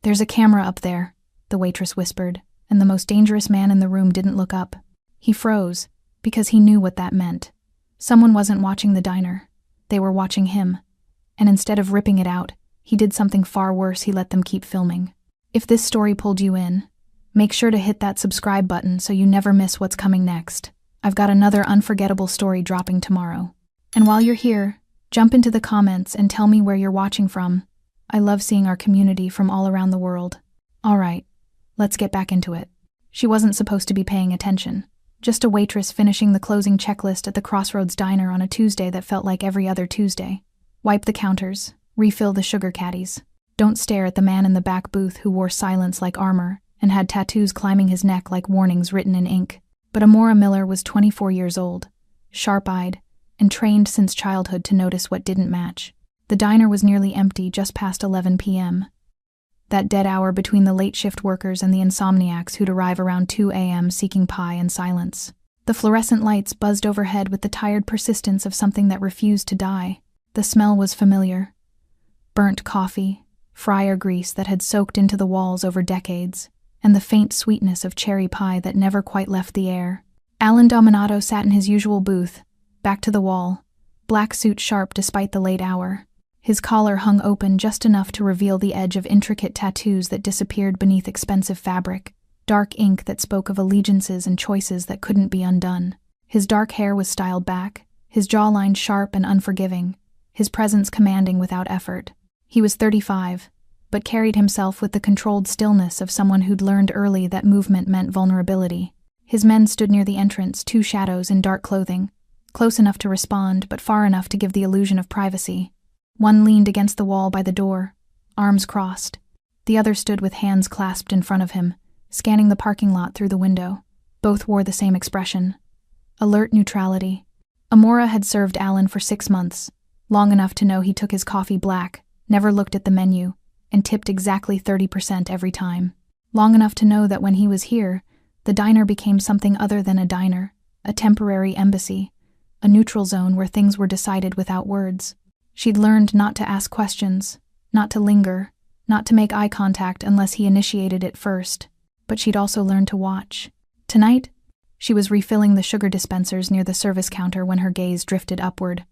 "There's a camera up there," the waitress whispered, and the most dangerous man in the room didn't look up. He froze, because he knew what that meant. Someone wasn't watching the diner. They were watching him. And instead of ripping it out, he did something far worse. He let them keep filming. If this story pulled you in, make sure to hit that subscribe button so you never miss what's coming next. I've got another unforgettable story dropping tomorrow. And while you're here, jump into the comments and tell me where you're watching from. I love seeing our community from all around the world. Alright, let's get back into it. She wasn't supposed to be paying attention. Just a waitress finishing the closing checklist at the Crossroads Diner on a Tuesday that felt like every other Tuesday. Wipe the counters, refill the sugar caddies. Don't stare at the man in the back booth who wore silence like armor and had tattoos climbing his neck like warnings written in ink. But Amora Miller was 24 years old, sharp-eyed, and trained since childhood to notice what didn't match. The diner was nearly empty just past 11 p.m. That dead hour between the late shift workers and the insomniacs who'd arrive around 2 a.m. seeking pie and silence. The fluorescent lights buzzed overhead with the tired persistence of something that refused to die. The smell was familiar. Burnt coffee, fryer grease that had soaked into the walls over decades, and the faint sweetness of cherry pie that never quite left the air. Alan Dominato sat in his usual booth, back to the wall, black suit sharp despite the late hour. His collar hung open just enough to reveal the edge of intricate tattoos that disappeared beneath expensive fabric, dark ink that spoke of allegiances and choices that couldn't be undone. His dark hair was styled back, his jawline sharp and unforgiving, his presence commanding without effort. He was 35, but carried himself with the controlled stillness of someone who'd learned early that movement meant vulnerability. His men stood near the entrance, two shadows in dark clothing, close enough to respond but far enough to give the illusion of privacy. One leaned against the wall by the door, arms crossed. The other stood with hands clasped in front of him, scanning the parking lot through the window. Both wore the same expression. Alert neutrality. Amora had served Alan for 6 months, long enough to know he took his coffee black, never looked at the menu, and tipped exactly 30% every time. Long enough to know that when he was here, the diner became something other than a diner, a temporary embassy, a neutral zone where things were decided without words. She'd learned not to ask questions, not to linger, not to make eye contact unless he initiated it first, but she'd also learned to watch. Tonight, she was refilling the sugar dispensers near the service counter when her gaze drifted upward,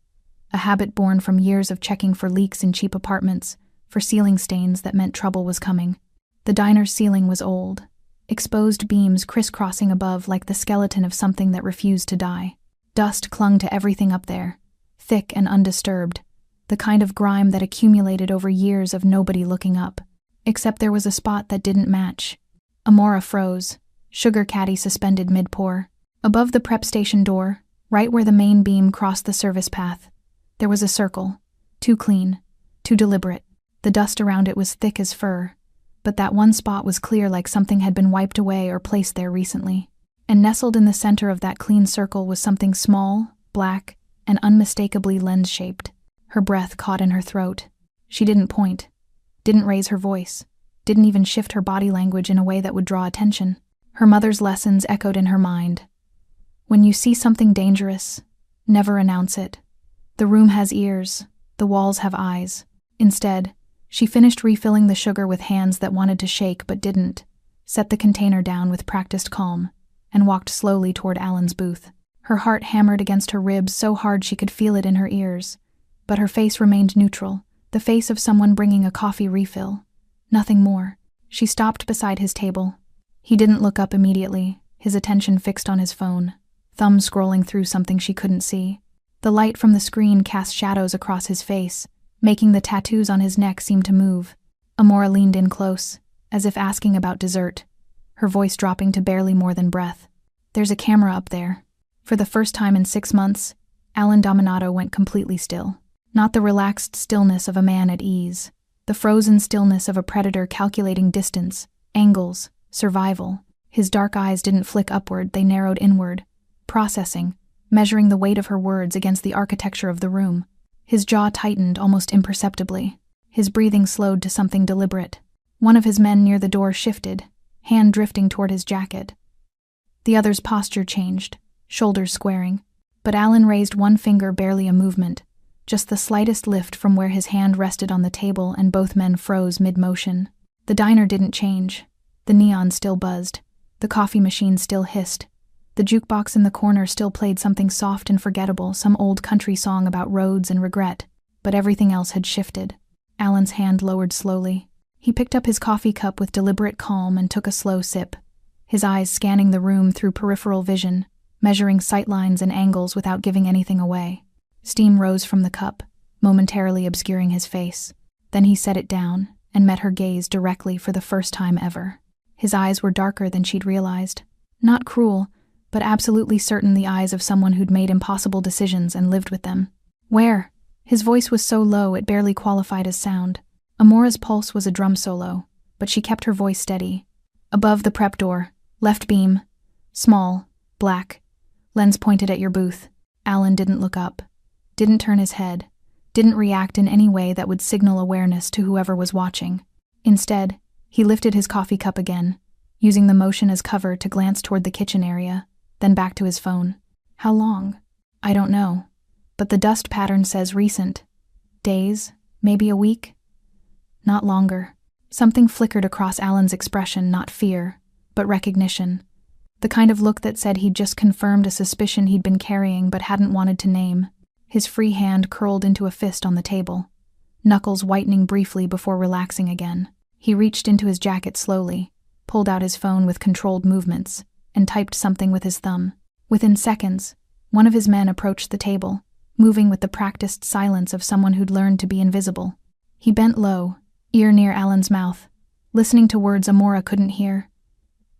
a habit born from years of checking for leaks in cheap apartments, for ceiling stains that meant trouble was coming. The diner's ceiling was old, exposed beams crisscrossing above like the skeleton of something that refused to die. Dust clung to everything up there, thick and undisturbed, the kind of grime that accumulated over years of nobody looking up. Except there was a spot that didn't match. Amora froze, sugar caddy suspended mid-pour. Above the prep station door, right where the main beam crossed the service path, there was a circle, too clean, too deliberate. The dust around it was thick as fur, but that one spot was clear like something had been wiped away or placed there recently. And nestled in the center of that clean circle was something small, black, and unmistakably lens-shaped. Her breath caught in her throat. She didn't point, didn't raise her voice, didn't even shift her body language in a way that would draw attention. Her mother's lessons echoed in her mind. When you see something dangerous, never announce it. The room has ears, the walls have eyes. Instead, she finished refilling the sugar with hands that wanted to shake but didn't, set the container down with practiced calm, and walked slowly toward Alan's booth. Her heart hammered against her ribs so hard she could feel it in her ears, but her face remained neutral, the face of someone bringing a coffee refill. Nothing more. She stopped beside his table. He didn't look up immediately, his attention fixed on his phone, thumb scrolling through something she couldn't see. The light from the screen cast shadows across his face, making the tattoos on his neck seem to move. Amora leaned in close, as if asking about dessert, her voice dropping to barely more than breath. "There's a camera up there." For the first time in 6 months, Alan Dominato went completely still. Not the relaxed stillness of a man at ease, the frozen stillness of a predator calculating distance, angles, survival. His dark eyes didn't flick upward, they narrowed inward, processing, measuring the weight of her words against the architecture of the room. His jaw tightened almost imperceptibly. His breathing slowed to something deliberate. One of his men near the door shifted, hand drifting toward his jacket. The other's posture changed, shoulders squaring. But Alan raised one finger, barely a movement, just the slightest lift from where his hand rested on the table, and both men froze mid-motion. The diner didn't change. The neon still buzzed. The coffee machine still hissed. The jukebox in the corner still played something soft and forgettable, some old country song about roads and regret. But everything else had shifted. Alan's hand lowered slowly. He picked up his coffee cup with deliberate calm and took a slow sip, his eyes scanning the room through peripheral vision, measuring sightlines and angles without giving anything away. Steam rose from the cup, momentarily obscuring his face. Then he set it down and met her gaze directly for the first time ever. His eyes were darker than she'd realized. Not cruel, but absolutely certain, the eyes of someone who'd made impossible decisions and lived with them. Where? His voice was so low it barely qualified as sound. Amora's pulse was a drum solo, but she kept her voice steady. Above the prep door, left beam, small, black, lens pointed at your booth. Alan didn't look up, didn't turn his head, didn't react in any way that would signal awareness to whoever was watching. Instead, he lifted his coffee cup again, using the motion as cover to glance toward the kitchen area, then back to his phone. How long? I don't know, but the dust pattern says recent. Days, maybe a week? Not longer. Something flickered across Alan's expression, not fear, but recognition. The kind of look that said he'd just confirmed a suspicion he'd been carrying but hadn't wanted to name. His free hand curled into a fist on the table, knuckles whitening briefly before relaxing again. He reached into his jacket slowly, pulled out his phone with controlled movements, and typed something with his thumb. Within seconds, one of his men approached the table, moving with the practiced silence of someone who'd learned to be invisible. He bent low, ear near Alan's mouth, listening to words Amora couldn't hear.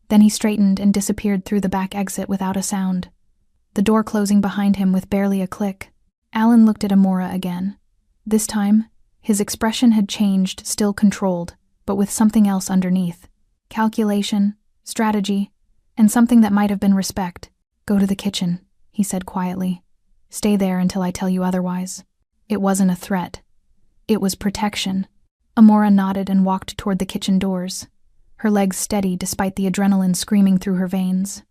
Then he straightened and disappeared through the back exit without a sound, the door closing behind him with barely a click. Alan looked at Amora again. This time, his expression had changed, still controlled, but with something else underneath. Calculation, strategy, and something that might have been respect. Go to the kitchen, he said quietly. Stay there until I tell you otherwise. It wasn't a threat. It was protection. Amora nodded and walked toward the kitchen doors, her legs steady despite the adrenaline screaming through her veins.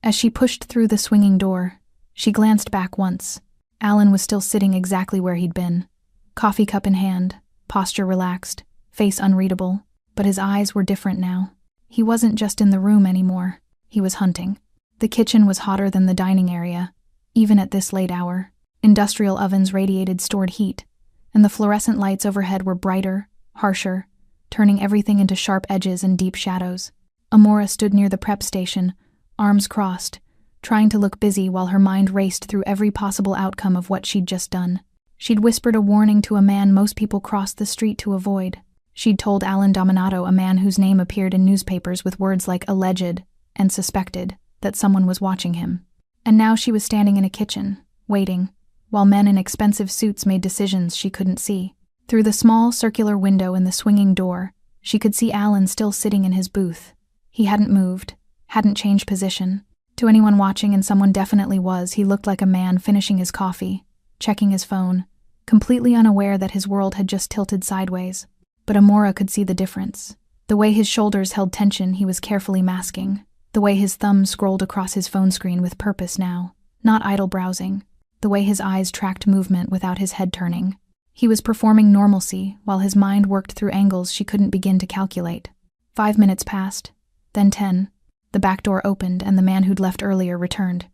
As she pushed through the swinging door, she glanced back once. Alan was still sitting exactly where he'd been, coffee cup in hand, posture relaxed, face unreadable, but his eyes were different now. He wasn't just in the room anymore, he was hunting. The kitchen was hotter than the dining area, even at this late hour. Industrial ovens radiated stored heat, and the fluorescent lights overhead were brighter, harsher, turning everything into sharp edges and deep shadows. Amora stood near the prep station, arms crossed, trying to look busy while her mind raced through every possible outcome of what she'd just done. She'd whispered a warning to a man most people crossed the street to avoid. She'd told Alan Dominato, a man whose name appeared in newspapers with words like alleged and suspected, that someone was watching him. And now she was standing in a kitchen, waiting, while men in expensive suits made decisions she couldn't see. Through the small circular window in the swinging door, she could see Alan still sitting in his booth. He hadn't moved, hadn't changed position. To anyone watching, and someone definitely was, he looked like a man finishing his coffee, checking his phone, completely unaware that his world had just tilted sideways. But Amora could see the difference. The way his shoulders held tension he was carefully masking. The way his thumb scrolled across his phone screen with purpose now, not idle browsing. The way his eyes tracked movement without his head turning. He was performing normalcy while his mind worked through angles she couldn't begin to calculate. 5 minutes passed, then 10. The back door opened and the man who'd left earlier returned,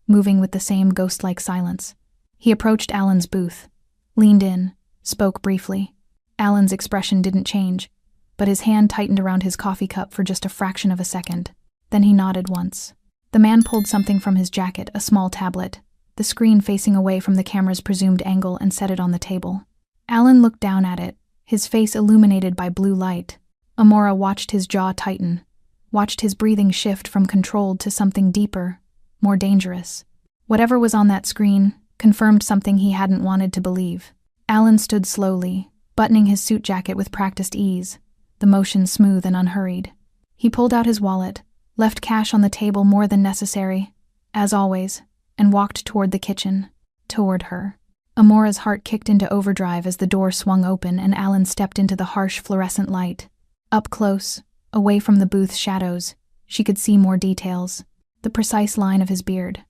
moving with the same ghost-like silence. He approached Alan's booth, leaned in, spoke briefly. Alan's expression didn't change, but his hand tightened around his coffee cup for just a fraction of a second. Then he nodded once. The man pulled something from his jacket, a small tablet, the screen facing away from the camera's presumed angle, and set it on the table. Alan looked down at it, his face illuminated by blue light. Amora watched his jaw tighten, watched his breathing shift from controlled to something deeper, more dangerous. Whatever was on that screen confirmed something he hadn't wanted to believe. Alan stood slowly, buttoning his suit jacket with practiced ease, the motion smooth and unhurried. He pulled out his wallet, left cash on the table more than necessary, as always, and walked toward the kitchen, toward her. Amora's heart kicked into overdrive as the door swung open and Alan stepped into the harsh fluorescent light. Up close, away from the booth's shadows, she could see more details. The precise line of his beard,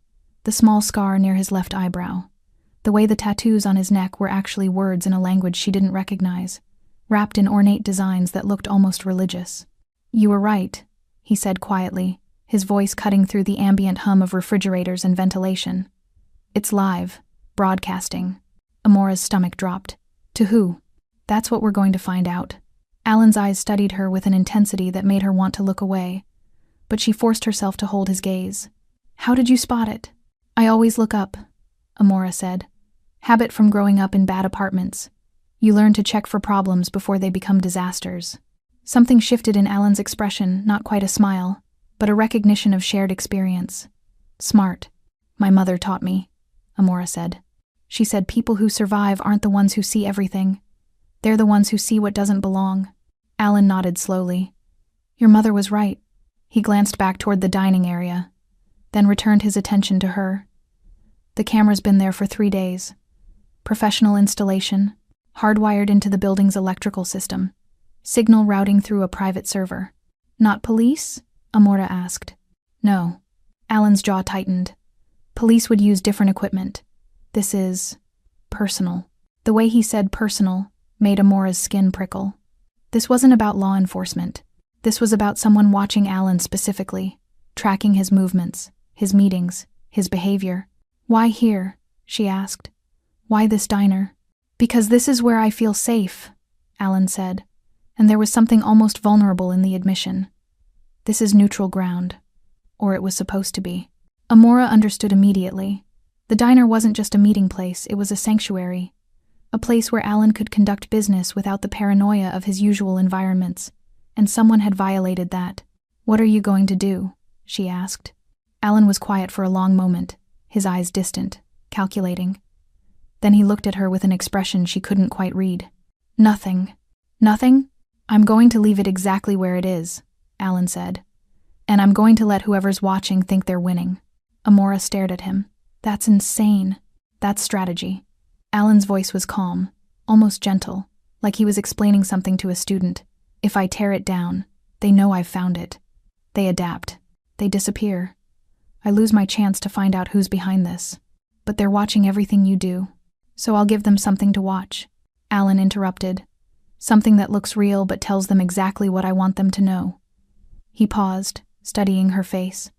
the small scar near his left eyebrow, the way the tattoos on his neck were actually words in a language she didn't recognize. wrapped in ornate designs that looked almost religious. "You were right," he said quietly, his voice cutting through the ambient hum of refrigerators and ventilation. "It's live, broadcasting." Amora's stomach dropped. To who? That's what we're going to find out. Alan's eyes studied her with an intensity that made her want to look away, but she forced herself to hold his gaze. "How did you spot it?" "I always look up," Amora said. "Habit from growing up in bad apartments. You learn to check for problems before they become disasters." Something shifted in Alan's expression, not quite a smile, but a recognition of shared experience. "Smart. My mother taught me," Amora said. "She said people who survive aren't the ones who see everything. They're the ones who see what doesn't belong." Alan nodded slowly. "Your mother was right." He glanced back toward the dining area, then returned his attention to her. "The camera's been there for 3 days. Professional installation, hardwired into the building's electrical system. Signal routing through a private server." "Not police?" Amora asked. "No." Alan's jaw tightened. "Police would use different equipment. This is personal." The way he said personal made Amora's skin prickle. This wasn't about law enforcement. This was about someone watching Alan specifically, tracking his movements, his meetings, his behavior. "Why here?" she asked. "Why this diner?" "Because this is where I feel safe," Alan said, and there was something almost vulnerable in the admission. "This is neutral ground. Or it was supposed to be." Amora understood immediately. The diner wasn't just a meeting place, it was a sanctuary. A place where Alan could conduct business without the paranoia of his usual environments, and someone had violated that. "What are you going to do?" she asked. Alan was quiet for a long moment, his eyes distant, calculating. Then he looked at her with an expression she couldn't quite read. "Nothing." "Nothing? I'm going to leave it exactly where it is," Alan said. "And I'm going to let whoever's watching think they're winning." Amora stared at him. "That's insane." "That's strategy." Alan's voice was calm, almost gentle, like he was explaining something to a student. "If I tear it down, they know I've found it. They adapt. They disappear. I lose my chance to find out who's behind this. But they're watching everything you do. So I'll give them something to watch." Alan interrupted. "Something that looks real but tells them exactly what I want them to know." He paused, studying her face.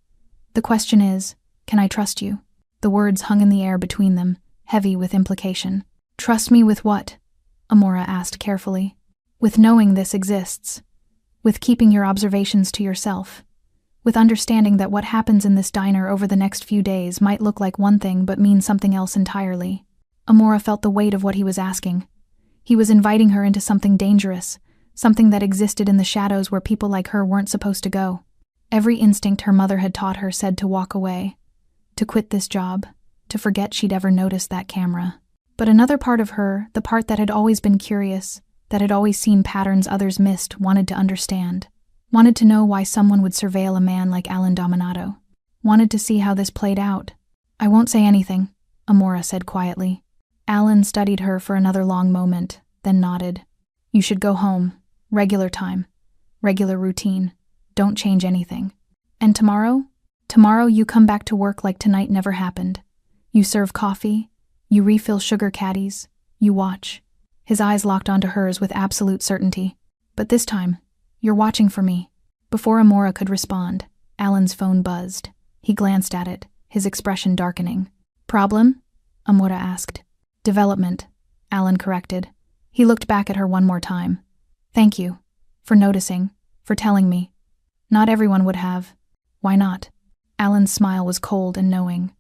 "The question is, can I trust you?" The words hung in the air between them, heavy with implication. "Trust me with what?" Amora asked carefully. "With knowing this exists. With keeping your observations to yourself. With understanding that what happens in this diner over the next few days might look like one thing but mean something else entirely." Amora felt the weight of what he was asking. He was inviting her into something dangerous, something that existed in the shadows where people like her weren't supposed to go. Every instinct her mother had taught her said to walk away, to quit this job, to forget she'd ever noticed that camera. But another part of her, the part that had always been curious, that had always seen patterns others missed, wanted to understand. Wanted to know why someone would surveil a man like Alan Dominato. Wanted to see how this played out. "I won't say anything," Amora said quietly. Alan studied her for another long moment, then nodded. "You should go home. Regular time. Regular routine. Don't change anything. And tomorrow? Tomorrow you come back to work like tonight never happened. You serve coffee. You refill sugar caddies. You watch." His eyes locked onto hers with absolute certainty. "But this time, you're watching for me." Before Amora could respond, Alan's phone buzzed. He glanced at it, his expression darkening. "Problem?" Amora asked. "Development," Alan corrected. He looked back at her one more time. "Thank you. For noticing. For telling me. Not everyone would have." "Why not?" Alan's smile was cold and knowing.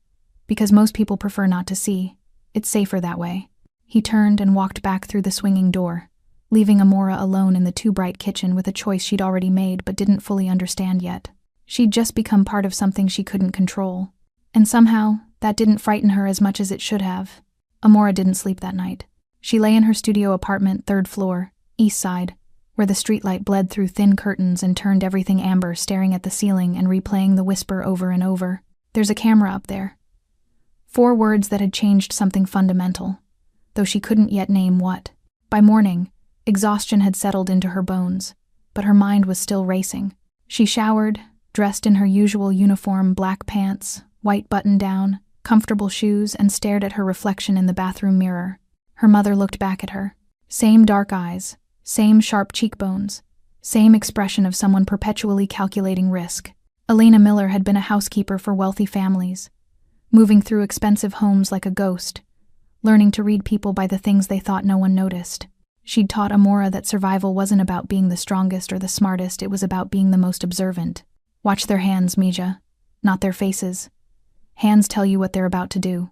"Because most people prefer not to see. It's safer that way." He turned and walked back through the swinging door, leaving Amora alone in the too-bright kitchen with a choice she'd already made but didn't fully understand yet. She'd just become part of something she couldn't control. And somehow, that didn't frighten her as much as it should have. Amora didn't sleep that night. She lay in her studio apartment, 3rd floor, east side, where the streetlight bled through thin curtains and turned everything amber, staring at the ceiling and replaying the whisper over and over. "There's a camera up there." 4 words that had changed something fundamental, though she couldn't yet name what. By morning, exhaustion had settled into her bones, but her mind was still racing. She showered, dressed in her usual uniform, black pants, white button-down, comfortable shoes, and stared at her reflection in the bathroom mirror. Her mother looked back at her. Same dark eyes, Same sharp cheekbones. Same expression of someone perpetually calculating risk. Elena Miller had been a housekeeper for wealthy families, moving through expensive homes like a ghost, learning to read people by the things they thought no one noticed. She'd taught Amora that survival wasn't about being the strongest or the smartest, it was about being the most observant. Watch their hands, Mija, not their faces. Hands tell you what they're about to do.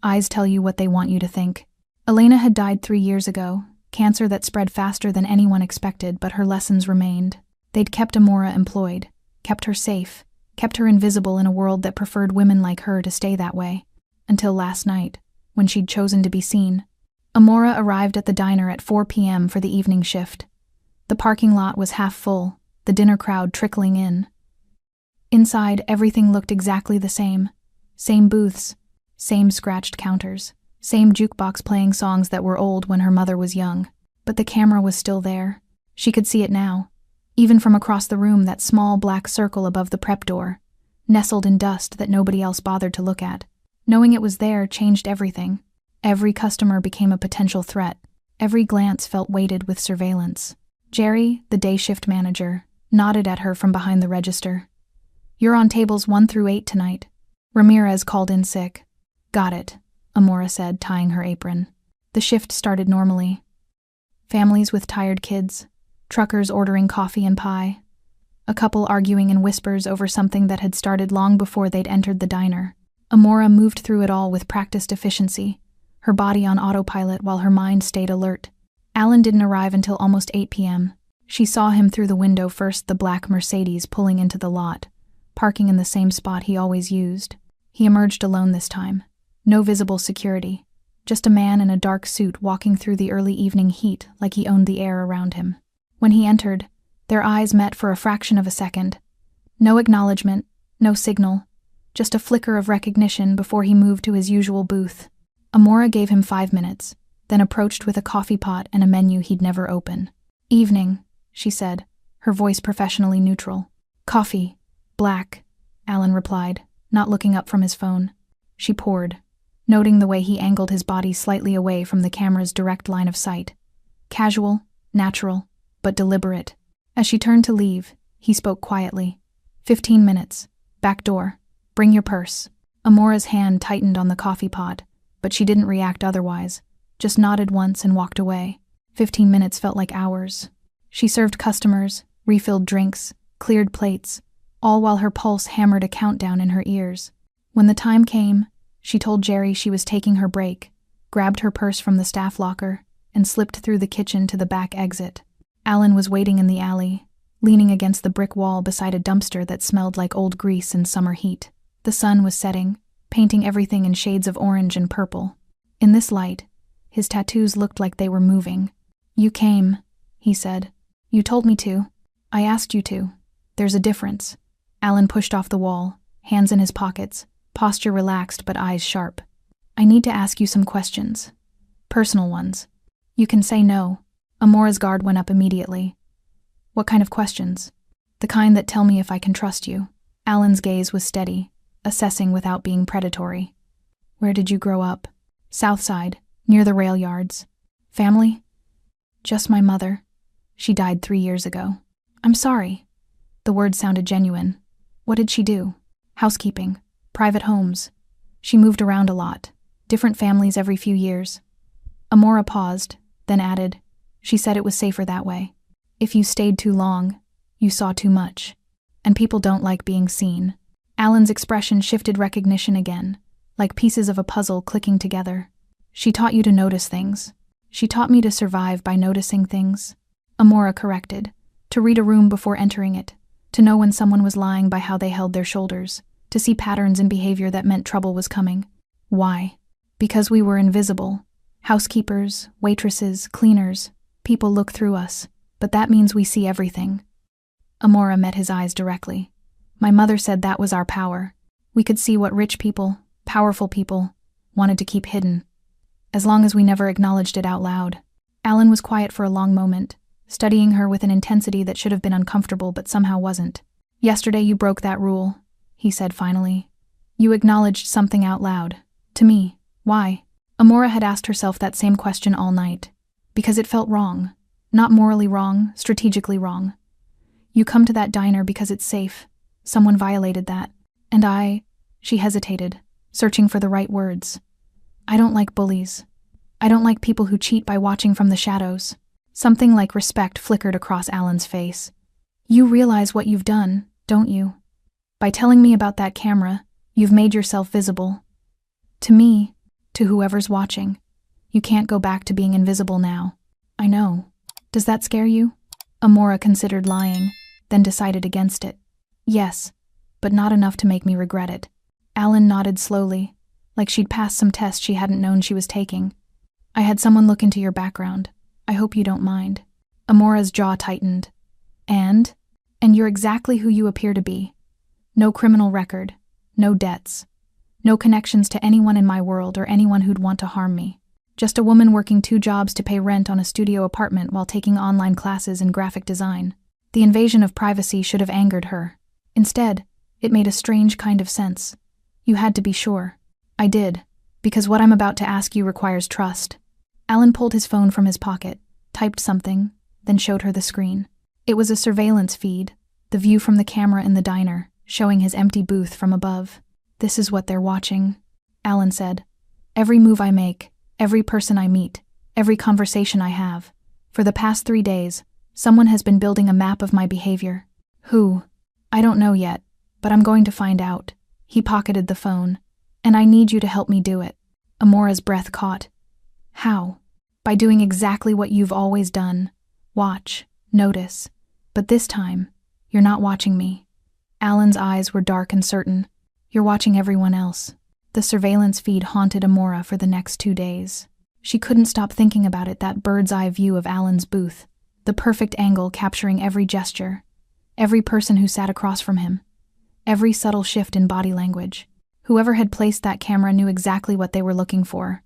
Eyes tell you what they want you to think. Elena had died 3 years ago, cancer that spread faster than anyone expected, but her lessons remained. They'd kept Amora employed, kept her safe, kept her invisible in a world that preferred women like her to stay that way. Until last night, when she'd chosen to be seen. Amora arrived at the diner at 4 p.m. for the evening shift. The parking lot was half full, the dinner crowd trickling in. Inside, everything looked exactly the same. Same booths, same scratched counters, same jukebox playing songs that were old when her mother was young. But the camera was still there. She could see it now. Even from across the room, that small black circle above the prep door, nestled in dust that nobody else bothered to look at. Knowing it was there changed everything. Every customer became a potential threat. Every glance felt weighted with surveillance. Jerry, the day shift manager, nodded at her from behind the register. "You're on tables 1 through 8 tonight." Ramirez called in sick. "Got it," Amora said, tying her apron. The shift started normally. Families with tired kids, truckers ordering coffee and pie, a couple arguing in whispers over something that had started long before they'd entered the diner. Amora moved through it all with practiced efficiency, her body on autopilot while her mind stayed alert. Alan didn't arrive until almost 8 p.m. She saw him through the window first, the black Mercedes pulling into the lot, parking in the same spot he always used. He emerged alone this time. No visible security. Just a man in a dark suit walking through the early evening heat like he owned the air around him. When he entered, their eyes met for a fraction of a second. No acknowledgement, no signal, just a flicker of recognition before he moved to his usual booth. Amora gave him 5 minutes, then approached with a coffee pot and a menu he'd never open. "Evening," she said, her voice professionally neutral. "Coffee. Black," Alan replied, not looking up from his phone. She poured, noting the way he angled his body slightly away from the camera's direct line of sight. Casual, natural, but deliberate. As she turned to leave, he spoke quietly. 15 minutes. Back door. Bring your purse." Amora's hand tightened on the coffee pot, but she didn't react otherwise, just nodded once and walked away. 15 minutes felt like hours. She served customers, refilled drinks, cleared plates, all while her pulse hammered a countdown in her ears. When the time came, she told Jerry she was taking her break, grabbed her purse from the staff locker, and slipped through the kitchen to the back exit. Alan was waiting in the alley, leaning against the brick wall beside a dumpster that smelled like old grease in summer heat. The sun was setting, painting everything in shades of orange and purple. In this light, his tattoos looked like they were moving. "You came," he said. "You told me to. I asked you to. There's a difference." Alan pushed off the wall, hands in his pockets, posture relaxed but eyes sharp. "I need to ask you some questions. Personal ones. You can say no." Amora's guard went up immediately. "What kind of questions?" "The kind that tell me if I can trust you." Alan's gaze was steady, assessing without being predatory. "Where did you grow up?" "South Side, near the rail yards." "Family?" "Just my mother. She died 3 years ago." "I'm sorry." The words sounded genuine. "What did she do?" "Housekeeping. Private homes. She moved around a lot. Different families every few years." Amora paused, then added, "She said it was safer that way. If you stayed too long, you saw too much. And people don't like being seen." Alan's expression shifted recognition again, like pieces of a puzzle clicking together. "She taught you to notice things. She taught me to survive by noticing things." Amora corrected, "To read a room before entering it, to know when someone was lying by how they held their shoulders, to see patterns in behavior that meant trouble was coming." "Why?" "Because we were invisible. Housekeepers, waitresses, cleaners. People look through us, but that means we see everything." Amora met his eyes directly. "My mother said that was our power. We could see what rich people, powerful people, wanted to keep hidden, as long as we never acknowledged it out loud." Alan was quiet for a long moment, studying her with an intensity that should have been uncomfortable but somehow wasn't. "Yesterday you broke that rule," he said finally. "You acknowledged something out loud. To me. Why?" Amora had asked herself that same question all night. Because it felt wrong. Not morally wrong, strategically wrong. You come to that diner because it's safe. Someone violated that. And she hesitated, searching for the right words. I don't like bullies. I don't like people who cheat by watching from the shadows. Something like respect flickered across Alan's face. You realize what you've done, don't you? By telling me about that camera, you've made yourself visible. To me, to whoever's watching. You can't go back to being invisible now. I know. Does that scare you? Amora considered lying, then decided against it. Yes, but not enough to make me regret it. Alan nodded slowly, like she'd passed some test she hadn't known she was taking. I had someone look into your background. I hope you don't mind. Amora's jaw tightened. And you're exactly who you appear to be. No criminal record, no debts, no connections to anyone in my world or anyone who'd want to harm me. Just a woman working 2 jobs to pay rent on a studio apartment while taking online classes in graphic design. The invasion of privacy should have angered her. Instead, it made a strange kind of sense. You had to be sure. I did, because what I'm about to ask you requires trust. Alan pulled his phone from his pocket, typed something, then showed her the screen. It was a surveillance feed, the view from the camera in the diner, showing his empty booth from above. This is what they're watching, Alan said. Every move I make, every person I meet, every conversation I have. For the past 3 days, someone has been building a map of my behavior. Who? I don't know yet, but I'm going to find out. He pocketed the phone. And I need you to help me do it. Amora's breath caught. How? By doing exactly what you've always done. Watch, notice. But this time, you're not watching me. Alan's eyes were dark and certain. You're watching everyone else. The surveillance feed haunted Amora for the next 2 days. She couldn't stop thinking about it, that bird's-eye view of Alan's booth, the perfect angle capturing every gesture, every person who sat across from him, every subtle shift in body language. Whoever had placed that camera knew exactly what they were looking for.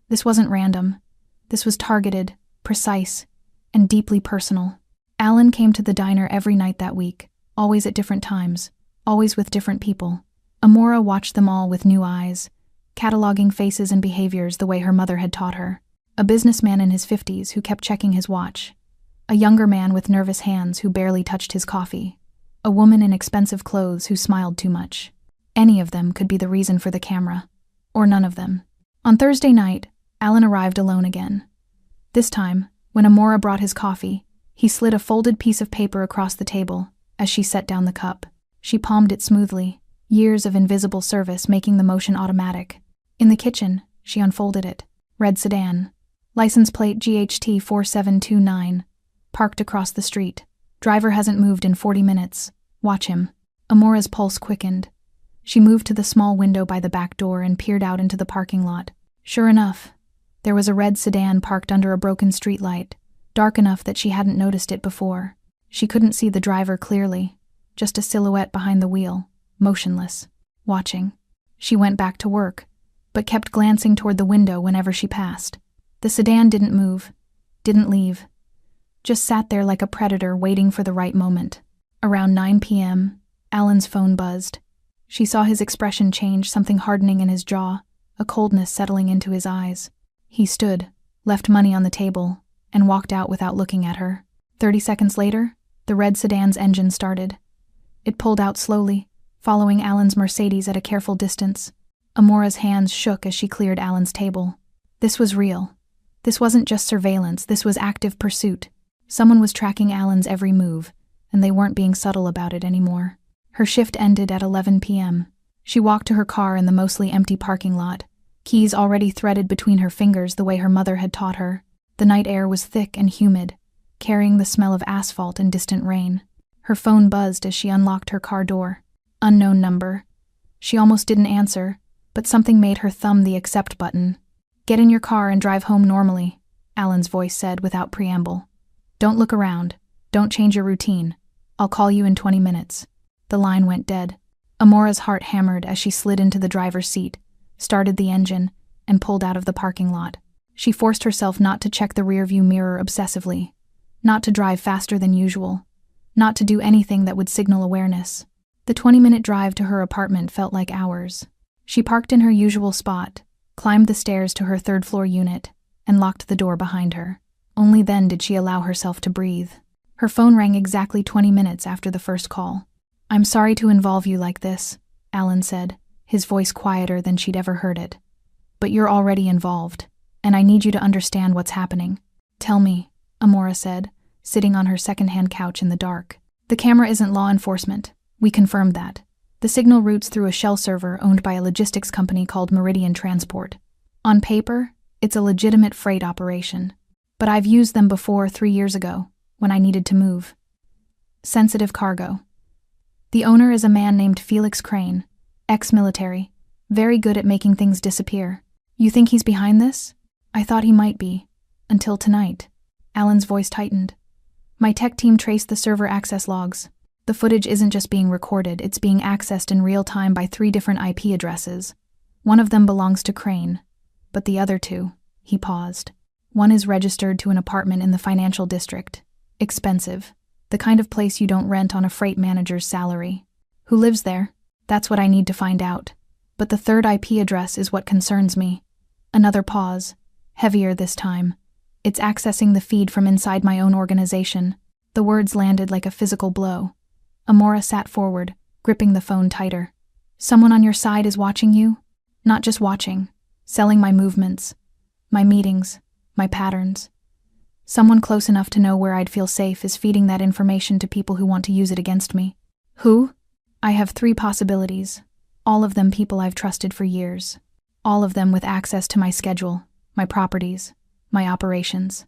This wasn't random. This was targeted, precise, and deeply personal. Alan came to the diner every night that week, always at different times, always with different people. Amora watched them all with new eyes, cataloging faces and behaviors the way her mother had taught her. A businessman in his 50s who kept checking his watch. A younger man with nervous hands who barely touched his coffee. A woman in expensive clothes who smiled too much. Any of them could be the reason for the camera. Or none of them. On Thursday night, Alan arrived alone again. This time, when Amora brought his coffee, he slid a folded piece of paper across the table as she set down the cup. She palmed it smoothly, years of invisible service making the motion automatic. In the kitchen, she unfolded it. Red sedan. License plate GHT 4729. Parked across the street. Driver hasn't moved in 40 minutes. Watch him. Amora's pulse quickened. She moved to the small window by the back door and peered out into the parking lot. Sure enough, there was a red sedan parked under a broken streetlight, dark enough that she hadn't noticed it before. She couldn't see the driver clearly, just a silhouette behind the wheel, motionless, watching. She went back to work, but kept glancing toward the window whenever she passed. The sedan didn't move, didn't leave, just sat there like a predator waiting for the right moment. Around 9 p.m., Alan's phone buzzed. She saw his expression change, something hardening in his jaw, a coldness settling into his eyes. He stood, left money on the table, and walked out without looking at her. 30 seconds later, the red sedan's engine started. It pulled out slowly, following Alan's Mercedes at a careful distance. Amora's hands shook as she cleared Alan's table. This was real. This wasn't just surveillance, this was active pursuit. Someone was tracking Alan's every move, and they weren't being subtle about it anymore. Her shift ended at 11 p.m. She walked to her car in the mostly empty parking lot, keys already threaded between her fingers the way her mother had taught her. The night air was thick and humid, carrying the smell of asphalt and distant rain. Her phone buzzed as she unlocked her car door. Unknown number. She almost didn't answer, but something made her thumb the accept button. Get in your car and drive home normally, Alan's voice said without preamble. Don't look around. Don't change your routine. I'll call you in 20 minutes. The line went dead. Amora's heart hammered as she slid into the driver's seat, started the engine, and pulled out of the parking lot. She forced herself not to check the rearview mirror obsessively, not to drive faster than usual, not to do anything that would signal awareness. The 20-minute drive to her apartment felt like hours. She parked in her usual spot, climbed the stairs to her third-floor unit, and locked the door behind her. Only then did she allow herself to breathe. Her phone rang exactly 20 minutes after the first call. "I'm sorry to involve you like this," Alan said, his voice quieter than she'd ever heard it. "But you're already involved, and I need you to understand what's happening." "Tell me," Amora said, sitting on her second-hand couch in the dark. "The camera isn't law enforcement. We confirmed that. The signal routes through a shell server owned by a logistics company called Meridian Transport. On paper, it's a legitimate freight operation. But I've used them before 3 years ago, when I needed to move. Sensitive cargo. The owner is a man named Felix Crane, ex-military, very good at making things disappear. You think he's behind this? I thought he might be. Until tonight." Alan's voice tightened. "My tech team traced the server access logs. The footage isn't just being recorded, it's being accessed in real time by 3 different IP addresses. One of them belongs to Crane, but the other 2," he paused. "One is registered to an apartment in the financial district. Expensive. The kind of place you don't rent on a freight manager's salary. Who lives there? That's what I need to find out. But the 3rd IP address is what concerns me." Another pause, heavier this time. "It's accessing the feed from inside my own organization." The words landed like a physical blow. Amora sat forward, gripping the phone tighter. "Someone on your side is watching you? Not just watching, selling my movements, my meetings, my patterns. Someone close enough to know where I'd feel safe is feeding that information to people who want to use it against me." "Who?" "I have 3 possibilities, all of them people I've trusted for years. All of them with access to my schedule, my properties, my operations."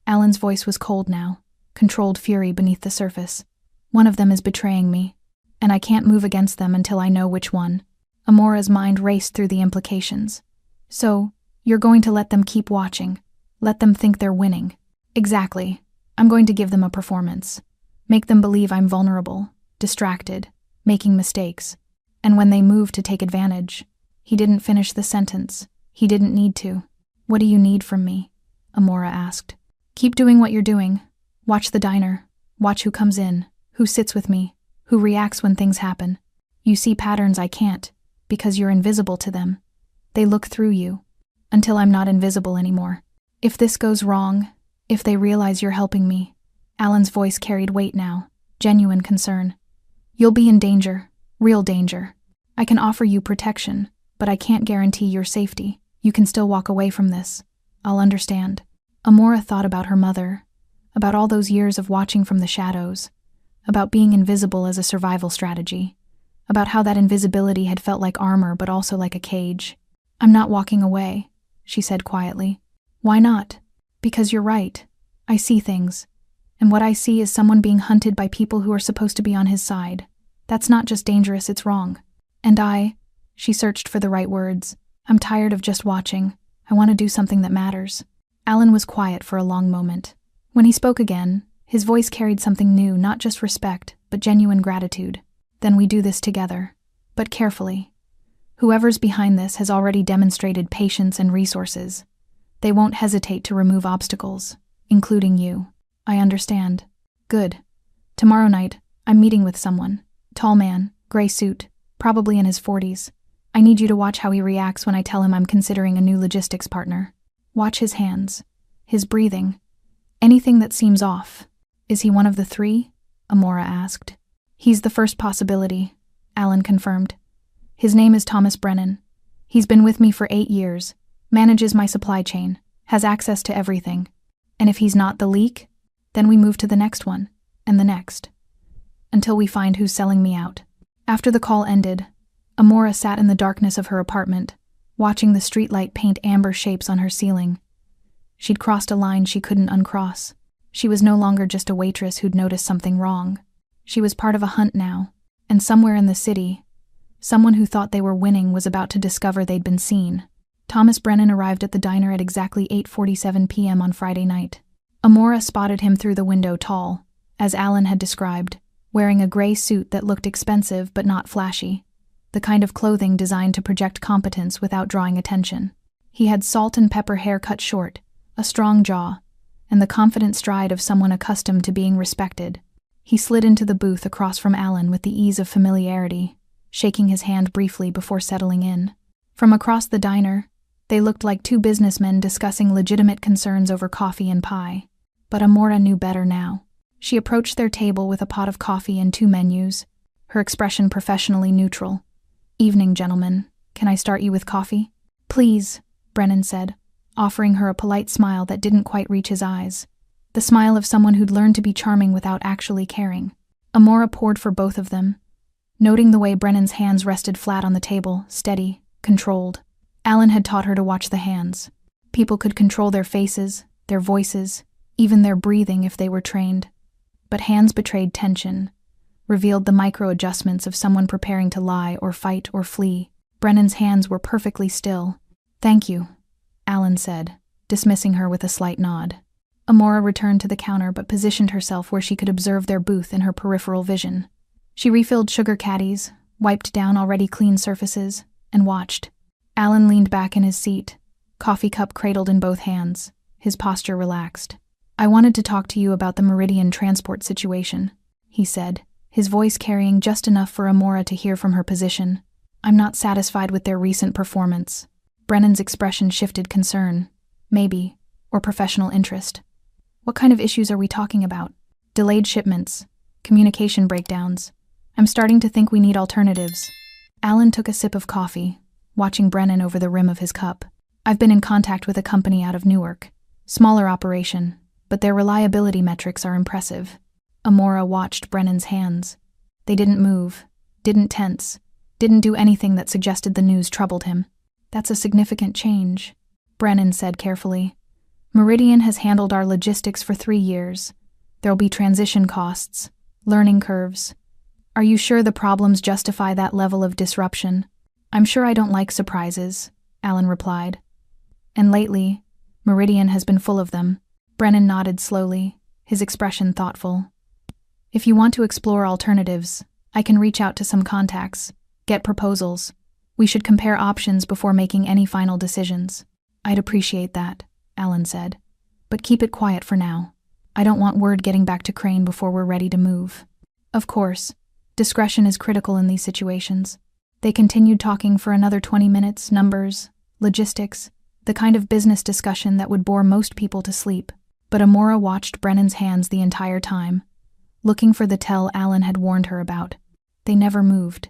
Alan's voice was cold now, controlled fury beneath the surface. "One of them is betraying me, and I can't move against them until I know which one." Amora's mind raced through the implications. "So, you're going to let them keep watching, let them think they're winning." "Exactly. I'm going to give them a performance. Make them believe I'm vulnerable, distracted, making mistakes. And when they move to take advantage..." He didn't finish the sentence. He didn't need to. "What do you need from me?" Amora asked. "Keep doing what you're doing. Watch the diner. Watch who comes in, who sits with me, who reacts when things happen. You see patterns I can't, because you're invisible to them. They look through you, until I'm not invisible anymore. If this goes wrong, if they realize you're helping me..." Alan's voice carried weight now, genuine concern. "You'll be in danger, real danger. I can offer you protection, but I can't guarantee your safety. You can still walk away from this. I'll understand." Amora thought about her mother, about all those years of watching from the shadows, about being invisible as a survival strategy, about how that invisibility had felt like armor but also like a cage. "I'm not walking away," she said quietly. "Why not?" "Because you're right. I see things. And what I see is someone being hunted by people who are supposed to be on his side. That's not just dangerous, it's wrong. And she searched for the right words. "I'm tired of just watching. I want to do something that matters." Alan was quiet for a long moment. When he spoke again, his voice carried something new, not just respect, but genuine gratitude. "Then we do this together. But carefully. Whoever's behind this has already demonstrated patience and resources. They won't hesitate to remove obstacles, including you." "I understand." "Good. Tomorrow night, I'm meeting with someone. Tall man, gray suit, probably in his 40s. I need you to watch how he reacts when I tell him I'm considering a new logistics partner. Watch his hands, his breathing, anything that seems off." "Is he one of the 3? Amora asked. "He's the first possibility," Alan confirmed. "His name is Thomas Brennan. He's been with me for 8 years, manages my supply chain, has access to everything. And if he's not the leak, then we move to the next one, and the next, until we find who's selling me out." After the call ended, Amora sat in the darkness of her apartment, watching the streetlight paint amber shapes on her ceiling. She'd crossed a line she couldn't uncross. She was no longer just a waitress who'd noticed something wrong. She was part of a hunt now, and somewhere in the city, someone who thought they were winning was about to discover they'd been seen. Thomas Brennan arrived at the diner at exactly 8:47 p.m. on Friday night. Amora spotted him through the window, tall, as Alan had described, wearing a gray suit that looked expensive but not flashy, the kind of clothing designed to project competence without drawing attention. He had salt and pepper hair cut short, a strong jaw, and the confident stride of someone accustomed to being respected. He slid into the booth across from Alan with the ease of familiarity, shaking his hand briefly before settling in. From across the diner, They looked like two businessmen discussing legitimate concerns over coffee and pie. But Amora knew better now. She approached their table with a pot of coffee and 2 menus, her expression professionally neutral. "Evening, gentlemen. Can I start you with coffee?" "Please," Brennan said, offering her a polite smile that didn't quite reach his eyes. The smile of someone who'd learned to be charming without actually caring. Amora poured for both of them, noting the way Brennan's hands rested flat on the table, steady, controlled. Alan had taught her to watch the hands. People could control their faces, their voices, even their breathing if they were trained. But hands betrayed tension, revealed the micro-adjustments of someone preparing to lie or fight or flee. Brennan's hands were perfectly still. "Thank you," Alan said, dismissing her with a slight nod. Amora returned to the counter but positioned herself where she could observe their booth in her peripheral vision. She refilled sugar caddies, wiped down already clean surfaces, and watched. Alan leaned back in his seat, coffee cup cradled in both hands, his posture relaxed. "I wanted to talk to you about the Meridian transport situation," he said, his voice carrying just enough for Amora to hear from her position. "I'm not satisfied with their recent performance." Brennan's expression shifted concern, maybe, or professional interest. "What kind of issues are we talking about?" "Delayed shipments, communication breakdowns. I'm starting to think we need alternatives." Alan took a sip of coffee, watching Brennan over the rim of his cup. "I've been in contact with a company out of Newark. Smaller operation, but their reliability metrics are impressive." Amora watched Brennan's hands. They didn't move, didn't tense, didn't do anything that suggested the news troubled him. "That's a significant change," Brennan said carefully. "Meridian has handled our logistics for 3 years. There'll be transition costs, learning curves. Are you sure the problems justify that level of disruption?" "I'm sure I don't like surprises," Alan replied. "And lately, Meridian has been full of them." Brennan nodded slowly, his expression thoughtful. "If you want to explore alternatives, I can reach out to some contacts, get proposals. We should compare options before making any final decisions." "I'd appreciate that," Alan said. "But keep it quiet for now. I don't want word getting back to Crane before we're ready to move." Of course, discretion is critical in these situations. They continued talking for another 20 minutes, numbers, logistics, the kind of business discussion that would bore most people to sleep. But Amora watched Brennan's hands the entire time, looking for the tell Alan had warned her about. They never moved,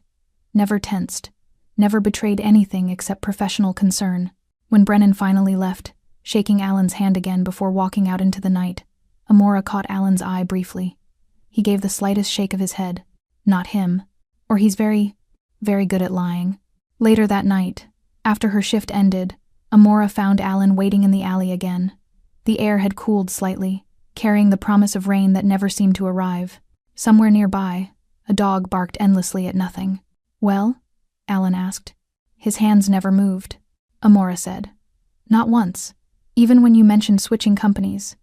never tensed, never betrayed anything except professional concern. When Brennan finally left, shaking Alan's hand again before walking out into the night, Amora caught Alan's eye briefly. He gave the slightest shake of his head. Not him. Or he's very good at lying. Later that night, after her shift ended, Amora found Alan waiting in the alley again. The air had cooled slightly, carrying the promise of rain that never seemed to arrive. Somewhere nearby, a dog barked endlessly at nothing. "Well?" Alan asked. His hands never moved. Amora said. "Not once. Even when you mentioned switching companies.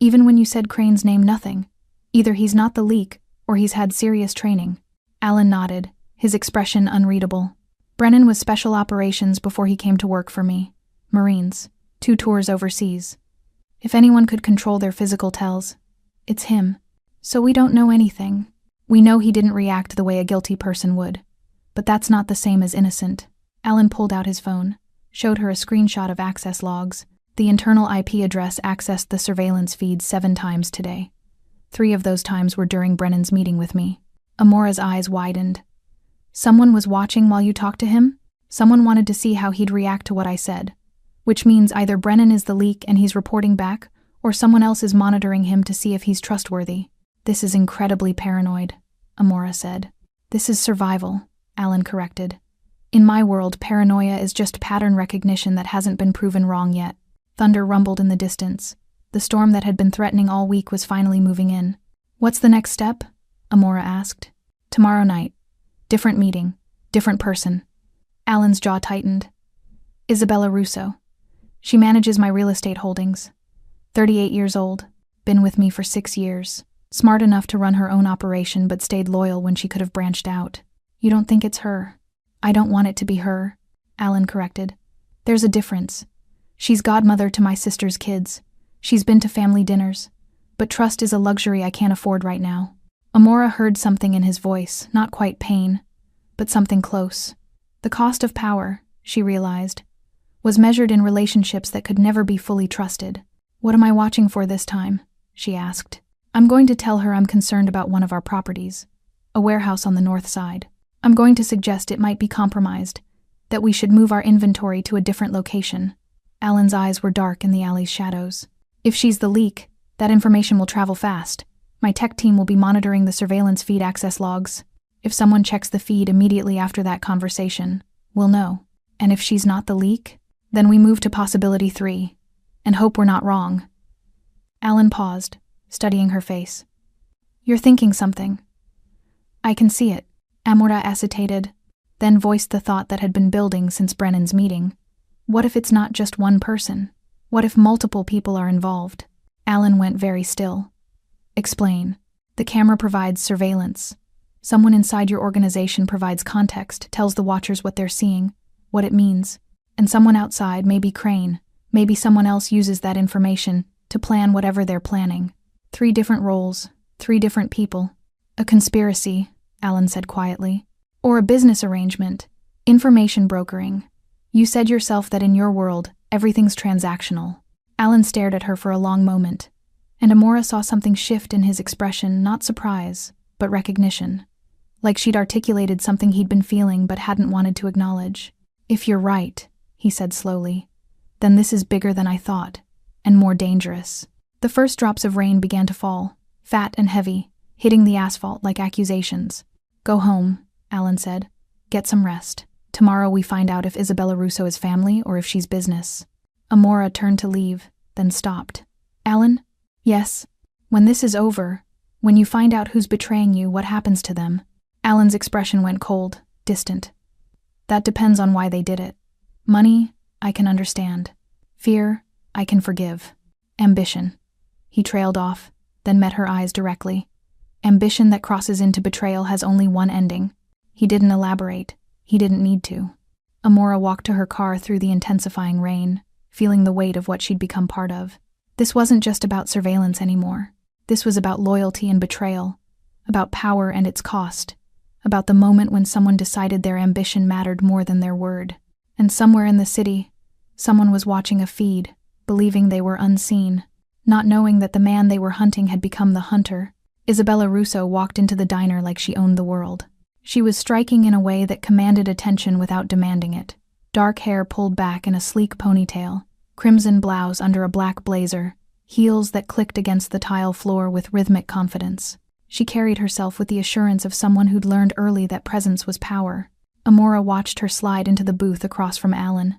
Even when you said Crane's name, nothing. Either he's not the leak, or he's had serious training." Alan nodded, his expression unreadable. "Brennan was special operations before he came to work for me. Marines. 2 tours overseas. If anyone could control their physical tells, it's him. So we don't know anything. We know he didn't react the way a guilty person would. But that's not the same as innocent." Alan pulled out his phone, showed her a screenshot of access logs. The internal IP address accessed the surveillance feed 7 times today. 3 of those times were during Brennan's meeting with me. Amora's eyes widened. "Someone was watching while you talked to him? Someone wanted to see how he'd react to what I said. Which means either Brennan is the leak and he's reporting back, or someone else is monitoring him to see if he's trustworthy." "This is incredibly paranoid," Amora said. "This is survival," Alan corrected. "In my world, paranoia is just pattern recognition that hasn't been proven wrong yet." Thunder rumbled in the distance. The storm that had been threatening all week was finally moving in. "What's the next step?" Amora asked. "Tomorrow night. Different meeting. Different person." Alan's jaw tightened. "Isabella Russo. She manages my real estate holdings. 38 years old. Been with me for 6 years. Smart enough to run her own operation but stayed loyal when she could have branched out." "You don't think it's her?" "I don't want it to be her," Alan corrected. "There's a difference. She's godmother to my sister's kids. She's been to family dinners. But trust is a luxury I can't afford right now." Amora heard something in his voice, not quite pain, but something close. The cost of power, she realized, was measured in relationships that could never be fully trusted. "What am I watching for this time?" she asked. "I'm going to tell her I'm concerned about one of our properties, a warehouse on the north side. I'm going to suggest it might be compromised, that we should move our inventory to a different location." Alan's eyes were dark in the alley's shadows. "If she's the leak, that information will travel fast. My tech team will be monitoring the surveillance feed access logs. If someone checks the feed immediately after that conversation, we'll know. And if she's not the leak, then we move to possibility 3, and hope we're not wrong." Alan paused, studying her face. "You're thinking something." "I can see it," Amora acetated, then voiced the thought that had been building since Brennan's meeting. What if it's not just one person? What if multiple people are involved? Alan went very still. "Explain." "The camera provides surveillance. Someone inside your organization provides context, tells the watchers what they're seeing, what it means. And someone outside, maybe Crane, maybe someone else uses that information to plan whatever they're planning. 3 different roles, 3 different people. A conspiracy," Alan said quietly. "Or a business arrangement. Information brokering. You said yourself that in your world, everything's transactional." Alan stared at her for a long moment, and Amora saw something shift in his expression, not surprise, but recognition. Like she'd articulated something he'd been feeling but hadn't wanted to acknowledge. "If you're right," he said slowly, "then this is bigger than I thought, and more dangerous." The first drops of rain began to fall, fat and heavy, hitting the asphalt like accusations. "Go home," Alan said. "Get some rest. Tomorrow we find out if Isabella Russo is family or if she's business." Amora turned to leave, then stopped. "Alan?" "Yes. When this is over, when you find out who's betraying you, what happens to them?" Alan's expression went cold, distant. "That depends on why they did it. Money, I can understand. Fear, I can forgive. Ambition." He trailed off, then met her eyes directly. "Ambition that crosses into betrayal has only one ending." He didn't elaborate. He didn't need to. Amora walked to her car through the intensifying rain, feeling the weight of what she'd become part of. This wasn't just about surveillance anymore. This was about loyalty and betrayal, about power and its cost, about the moment when someone decided their ambition mattered more than their word. And somewhere in the city, someone was watching a feed, believing they were unseen, not knowing that the man they were hunting had become the hunter. Isabella Russo walked into the diner like she owned the world. She was striking in a way that commanded attention without demanding it. Dark hair pulled back in a sleek ponytail, crimson blouse under a black blazer, heels that clicked against the tile floor with rhythmic confidence. She carried herself with the assurance of someone who'd learned early that presence was power. Amora watched her slide into the booth across from Alan,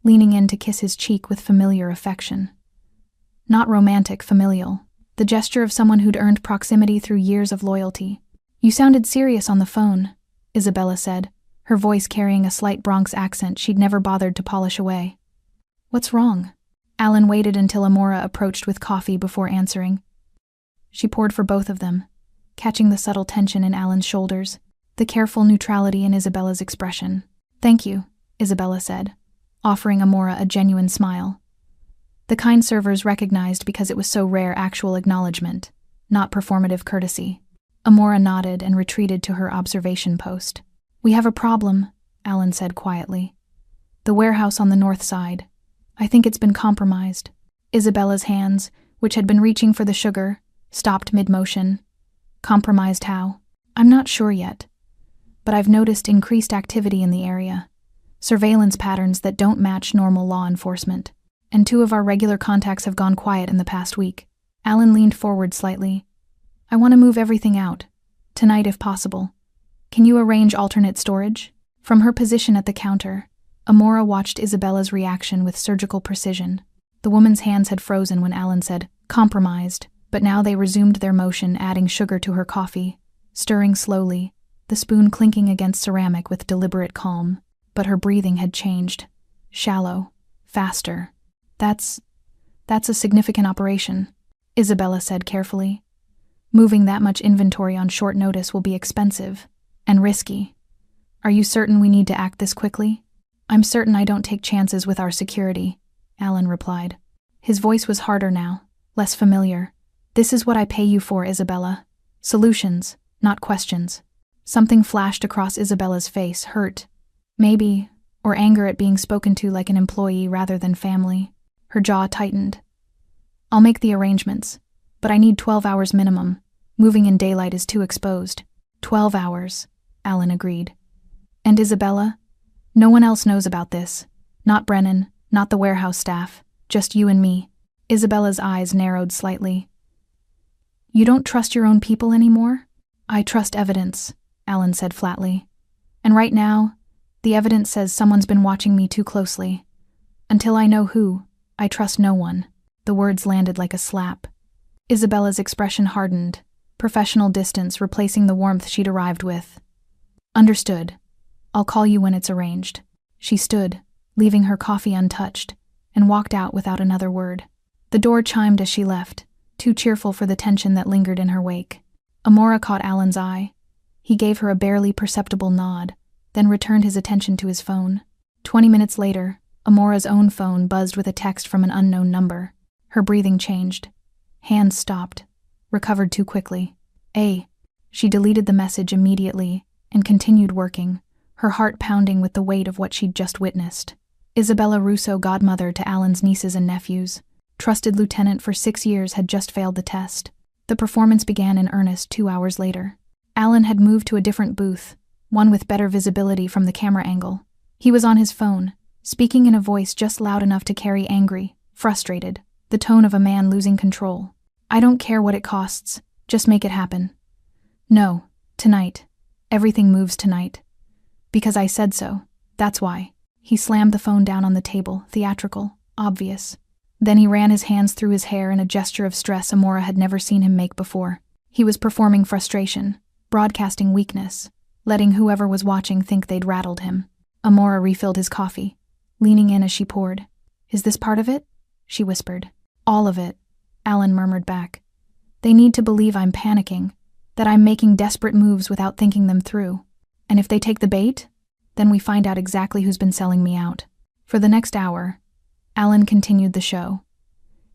leaning in to kiss his cheek with familiar affection. Not romantic, familial. The gesture of someone who'd earned proximity through years of loyalty. "You sounded serious on the phone," Isabella said, her voice carrying a slight Bronx accent she'd never bothered to polish away. "What's wrong?" Alan waited until Amora approached with coffee before answering. She poured for both of them, catching the subtle tension in Alan's shoulders, the careful neutrality in Isabella's expression. "Thank you," Isabella said, offering Amora a genuine smile. The kind servers recognized because it was so rare actual acknowledgement, not performative courtesy. Amora nodded and retreated to her observation post. "We have a problem," Alan said quietly. "The warehouse on the north side. I think it's been compromised." Isabella's hands, which had been reaching for the sugar, stopped mid-motion. "Compromised how?" "I'm not sure yet. But I've noticed increased activity in the area. Surveillance patterns that don't match normal law enforcement. And 2 of our regular contacts have gone quiet in the past week." Alan leaned forward slightly. "I want to move everything out. Tonight if possible. Can you arrange alternate storage?" From her position at the counter, Amora watched Isabella's reaction with surgical precision. The woman's hands had frozen when Alan said, "compromised," but now they resumed their motion, adding sugar to her coffee, stirring slowly, the spoon clinking against ceramic with deliberate calm. But her breathing had changed. Shallow. Faster. That's a significant operation," Isabella said carefully. "Moving that much inventory on short notice will be expensive and risky. Are you certain we need to act this quickly?" "I'm certain I don't take chances with our security," Alan replied. His voice was harder now, less familiar. "This is what I pay you for, Isabella. Solutions, not questions." Something flashed across Isabella's face, hurt. Maybe, Or anger at being spoken to like an employee rather than family? Her jaw tightened. I'll make the arrangements, but I need 12 hours minimum. Moving in daylight is too exposed. 12 hours, Alan agreed. And Isabella? No one else knows about this. Not Brennan, not the warehouse staff, just you and me. Isabella's eyes narrowed slightly. You don't trust your own people anymore? I trust evidence, Alan said flatly. And right now, the evidence says someone's been watching me too closely. Until I know who, I trust no one. The words landed like a slap. Isabella's expression hardened, professional distance replacing the warmth she'd arrived with. Understood. I'll call you when it's arranged. She stood, leaving her coffee untouched, and walked out without another word. The door chimed as she left, too cheerful for the tension that lingered in her wake. Amora caught Alan's eye. He gave her a barely perceptible nod, then returned his attention to his phone. 20 minutes later, Amora's own phone buzzed with a text from an unknown number. Her breathing changed. Hands stopped, recovered too quickly. She deleted the message immediately and continued working, her heart pounding with the weight of what she'd just witnessed. Isabella Russo, godmother to Alan's nieces and nephews, trusted lieutenant for 6 years, had just failed the test. The performance began in earnest 2 hours later. Alan had moved to a different booth, one with better visibility from the camera angle. He was on his phone, speaking in a voice just loud enough to carry angry, frustrated, the tone of a man losing control. I don't care what it costs, just make it happen. No, tonight. Everything moves tonight. Because I said so, that's why. He slammed the phone down on the table, theatrical, obvious. Then he ran his hands through his hair in a gesture of stress Amora had never seen him make before. He was performing frustration, broadcasting weakness, letting whoever was watching think they'd rattled him. Amora refilled his coffee, leaning in as she poured. Is this part of it? She whispered. All of it, Alan murmured back. They need to believe I'm panicking, that I'm making desperate moves without thinking them through. And if they take the bait, then we find out exactly who's been selling me out. For the next hour, Alan continued the show.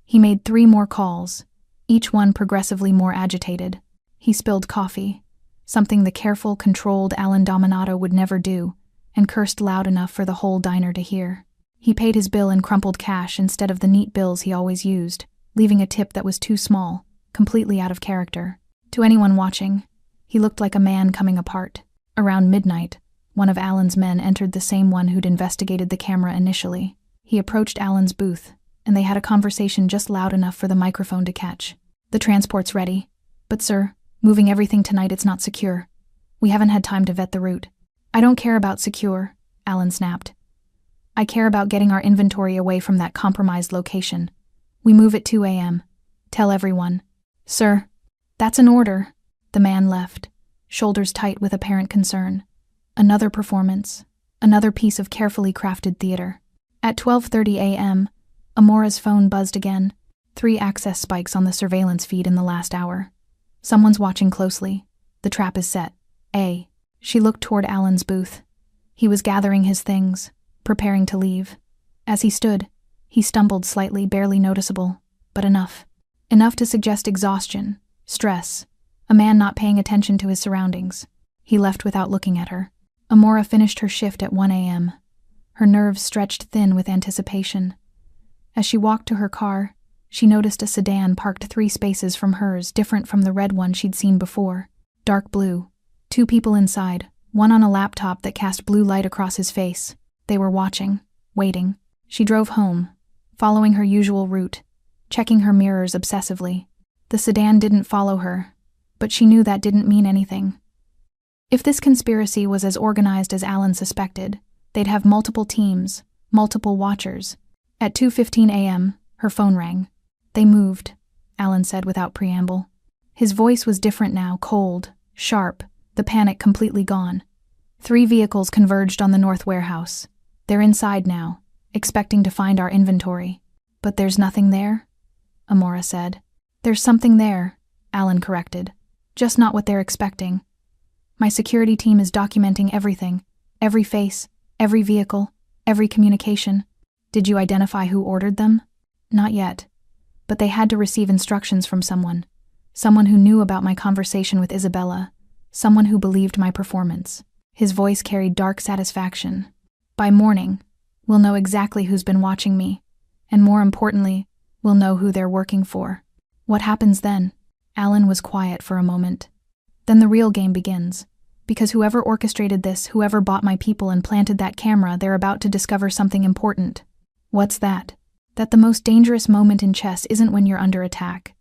He made 3 more calls, each one progressively more agitated. He spilled coffee, something the careful, controlled Alan Dominato would never do, and cursed loud enough for the whole diner to hear. He paid his bill in crumpled cash instead of the neat bills he always used, leaving a tip that was too small, completely out of character. To anyone watching, he looked like a man coming apart. Around midnight, one of Alan's men entered, the same one who'd investigated the camera initially. He approached Alan's booth, and they had a conversation just loud enough for the microphone to catch. The transport's ready. But sir, moving everything tonight, it's not secure. We haven't had time to vet the route. I don't care about secure, Alan snapped. I care about getting our inventory away from that compromised location. We move at 2 a.m. Tell everyone. Sir, that's an order. The man left, shoulders tight with apparent concern. Another performance, another piece of carefully crafted theater. At 12:30 a.m., Amora's phone buzzed again. 3 access spikes on the surveillance feed in the last hour. Someone's watching closely. The trap is set. She looked toward Alan's booth. He was gathering his things, preparing to leave. As he stood, he stumbled slightly, barely noticeable, but enough. Enough to suggest exhaustion, stress, a man not paying attention to his surroundings. He left without looking at her. Amora finished her shift at 1 a.m., her nerves stretched thin with anticipation. As she walked to her car, she noticed a sedan parked 3 spaces from hers, different from the red one she'd seen before. Dark blue. 2 people inside, one on a laptop that cast blue light across his face. They were watching, waiting. She drove home, following her usual route, checking her mirrors obsessively. The sedan didn't follow her, but she knew that didn't mean anything. If this conspiracy was as organized as Alan suspected, they'd have multiple teams, multiple watchers. At 2:15 a.m., her phone rang. They moved, Alan said without preamble. His voice was different now, cold, sharp, the panic completely gone. 3 vehicles converged on the north warehouse. They're inside now, expecting to find our inventory. But there's nothing there, Amora said. There's something there, Alan corrected. Just not what they're expecting. My security team is documenting everything, every face, every vehicle, every communication. Did you identify who ordered them? Not yet. But they had to receive instructions from someone who knew about my conversation with Isabella, someone who believed my performance. His voice carried dark satisfaction. By morning, we'll know exactly who's been watching me, and more importantly, we'll know who they're working for. What happens then? Alan was quiet for a moment. Then the real game begins. Because whoever orchestrated this, whoever bought my people and planted that camera, they're about to discover something important. What's that? That the most dangerous moment in chess isn't when you're under attack.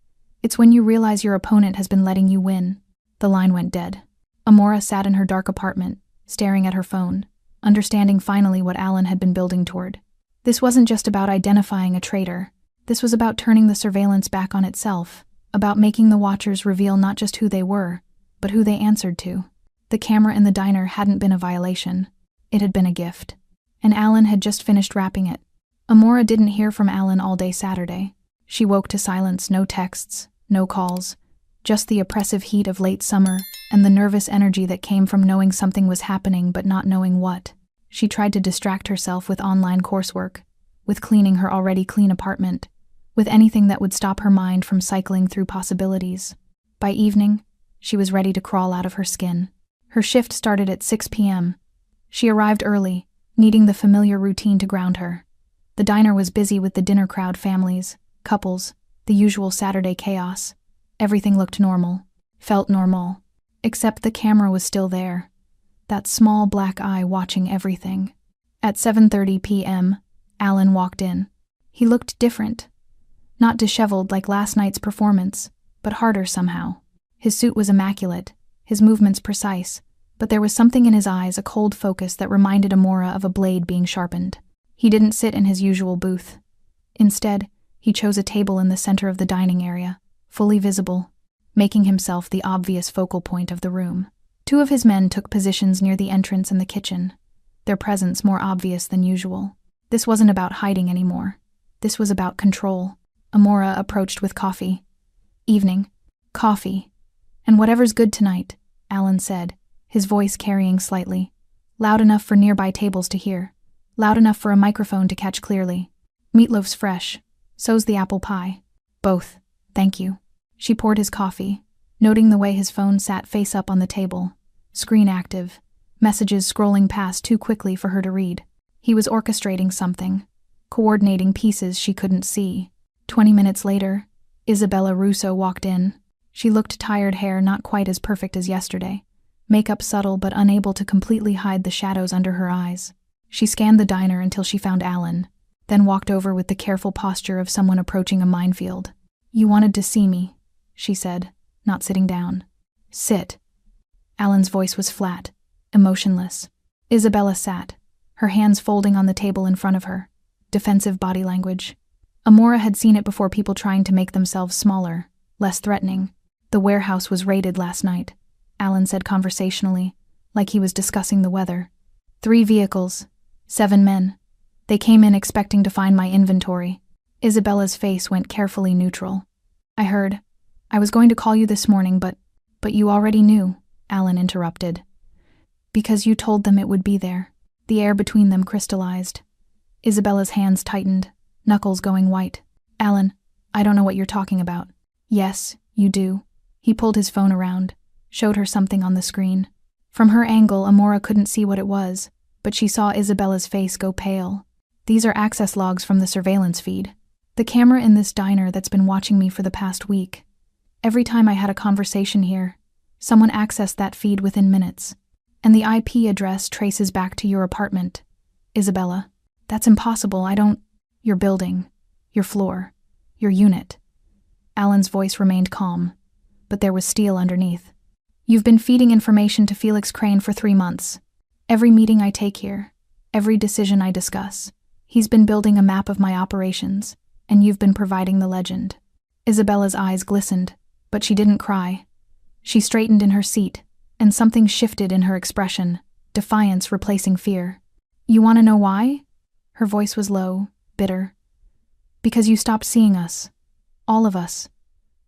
It's when you realize your opponent has been letting you win. The line went dead. Amora sat in her dark apartment, staring at her phone, understanding finally what Alan had been building toward. This wasn't just about identifying a traitor. This was about turning the surveillance back on itself, about making the watchers reveal not just who they were, but who they answered to. The camera in the diner hadn't been a violation. It had been a gift. And Alan had just finished wrapping it. Amora didn't hear from Alan all day Saturday. She woke to silence, no texts, no calls, just the oppressive heat of late summer and the nervous energy that came from knowing something was happening but not knowing what. She tried to distract herself with online coursework, with cleaning her already clean apartment, with anything that would stop her mind from cycling through possibilities. By evening, she was ready to crawl out of her skin. Her shift started at 6 p.m. She arrived early, needing the familiar routine to ground her. The diner was busy with the dinner crowd, families, couples, the usual Saturday chaos. Everything looked normal, felt normal, except the camera was still there. That small black eye watching everything. At 7:30 p.m., Alan walked in. He looked different. Not disheveled like last night's performance, but harder somehow. His suit was immaculate, his movements precise, but there was something in his eyes, a cold focus that reminded Amora of a blade being sharpened. He didn't sit in his usual booth. Instead, he chose a table in the center of the dining area, fully visible, making himself the obvious focal point of the room. Two of his men took positions near the entrance and the kitchen, their presence more obvious than usual. This wasn't about hiding anymore. This was about control. Amora approached with coffee. "Evening. Coffee. And whatever's good tonight," Alan said, his voice carrying slightly. Loud enough for nearby tables to hear. Loud enough for a microphone to catch clearly. "Meatloaf's fresh. So's the apple pie." "Both, thank you." She poured his coffee, noting the way his phone sat face up on the table, screen active, messages scrolling past too quickly for her to read. He was orchestrating something, coordinating pieces she couldn't see. 20 minutes later, Isabella Russo walked in. She looked tired, hair not quite as perfect as yesterday, makeup subtle but unable to completely hide the shadows under her eyes. She scanned the diner until she found Alan, then walked over with the careful posture of someone approaching a minefield. "You wanted to see me," she said, not sitting down. "Sit." Alan's voice was flat, emotionless. Isabella sat, her hands folding on the table in front of her, defensive body language. Amora had seen it before, people trying to make themselves smaller, less threatening. "The warehouse was raided last night," Alan said conversationally, like he was discussing the weather. 3 vehicles, 7 men. They came in expecting to find my inventory. Isabella's face went carefully neutral. "I heard. I was going to call you this morning, but you already knew," Alan interrupted. "Because you told them it would be there." The air between them crystallized. Isabella's hands tightened, knuckles going white. "Alan, I don't know what you're talking about." "Yes, you do." He pulled his phone around, showed her something on the screen. From her angle, Amora couldn't see what it was, but she saw Isabella's face go pale. "These are access logs from the surveillance feed. The camera in this diner that's been watching me for the past week. Every time I had a conversation here, someone accessed that feed within minutes. And the IP address traces back to your apartment. Isabella, that's impossible. Your building, your floor, your unit." Alan's voice remained calm, but there was steel underneath. "You've been feeding information to Felix Crane for 3 months. Every meeting I take here, every decision I discuss, he's been building a map of my operations, and you've been providing the legend." Isabella's eyes glistened, but she didn't cry. She straightened in her seat, and something shifted in her expression, defiance replacing fear. "You want to know why?" Her voice was low, bitter. "Because you stopped seeing us. All of us.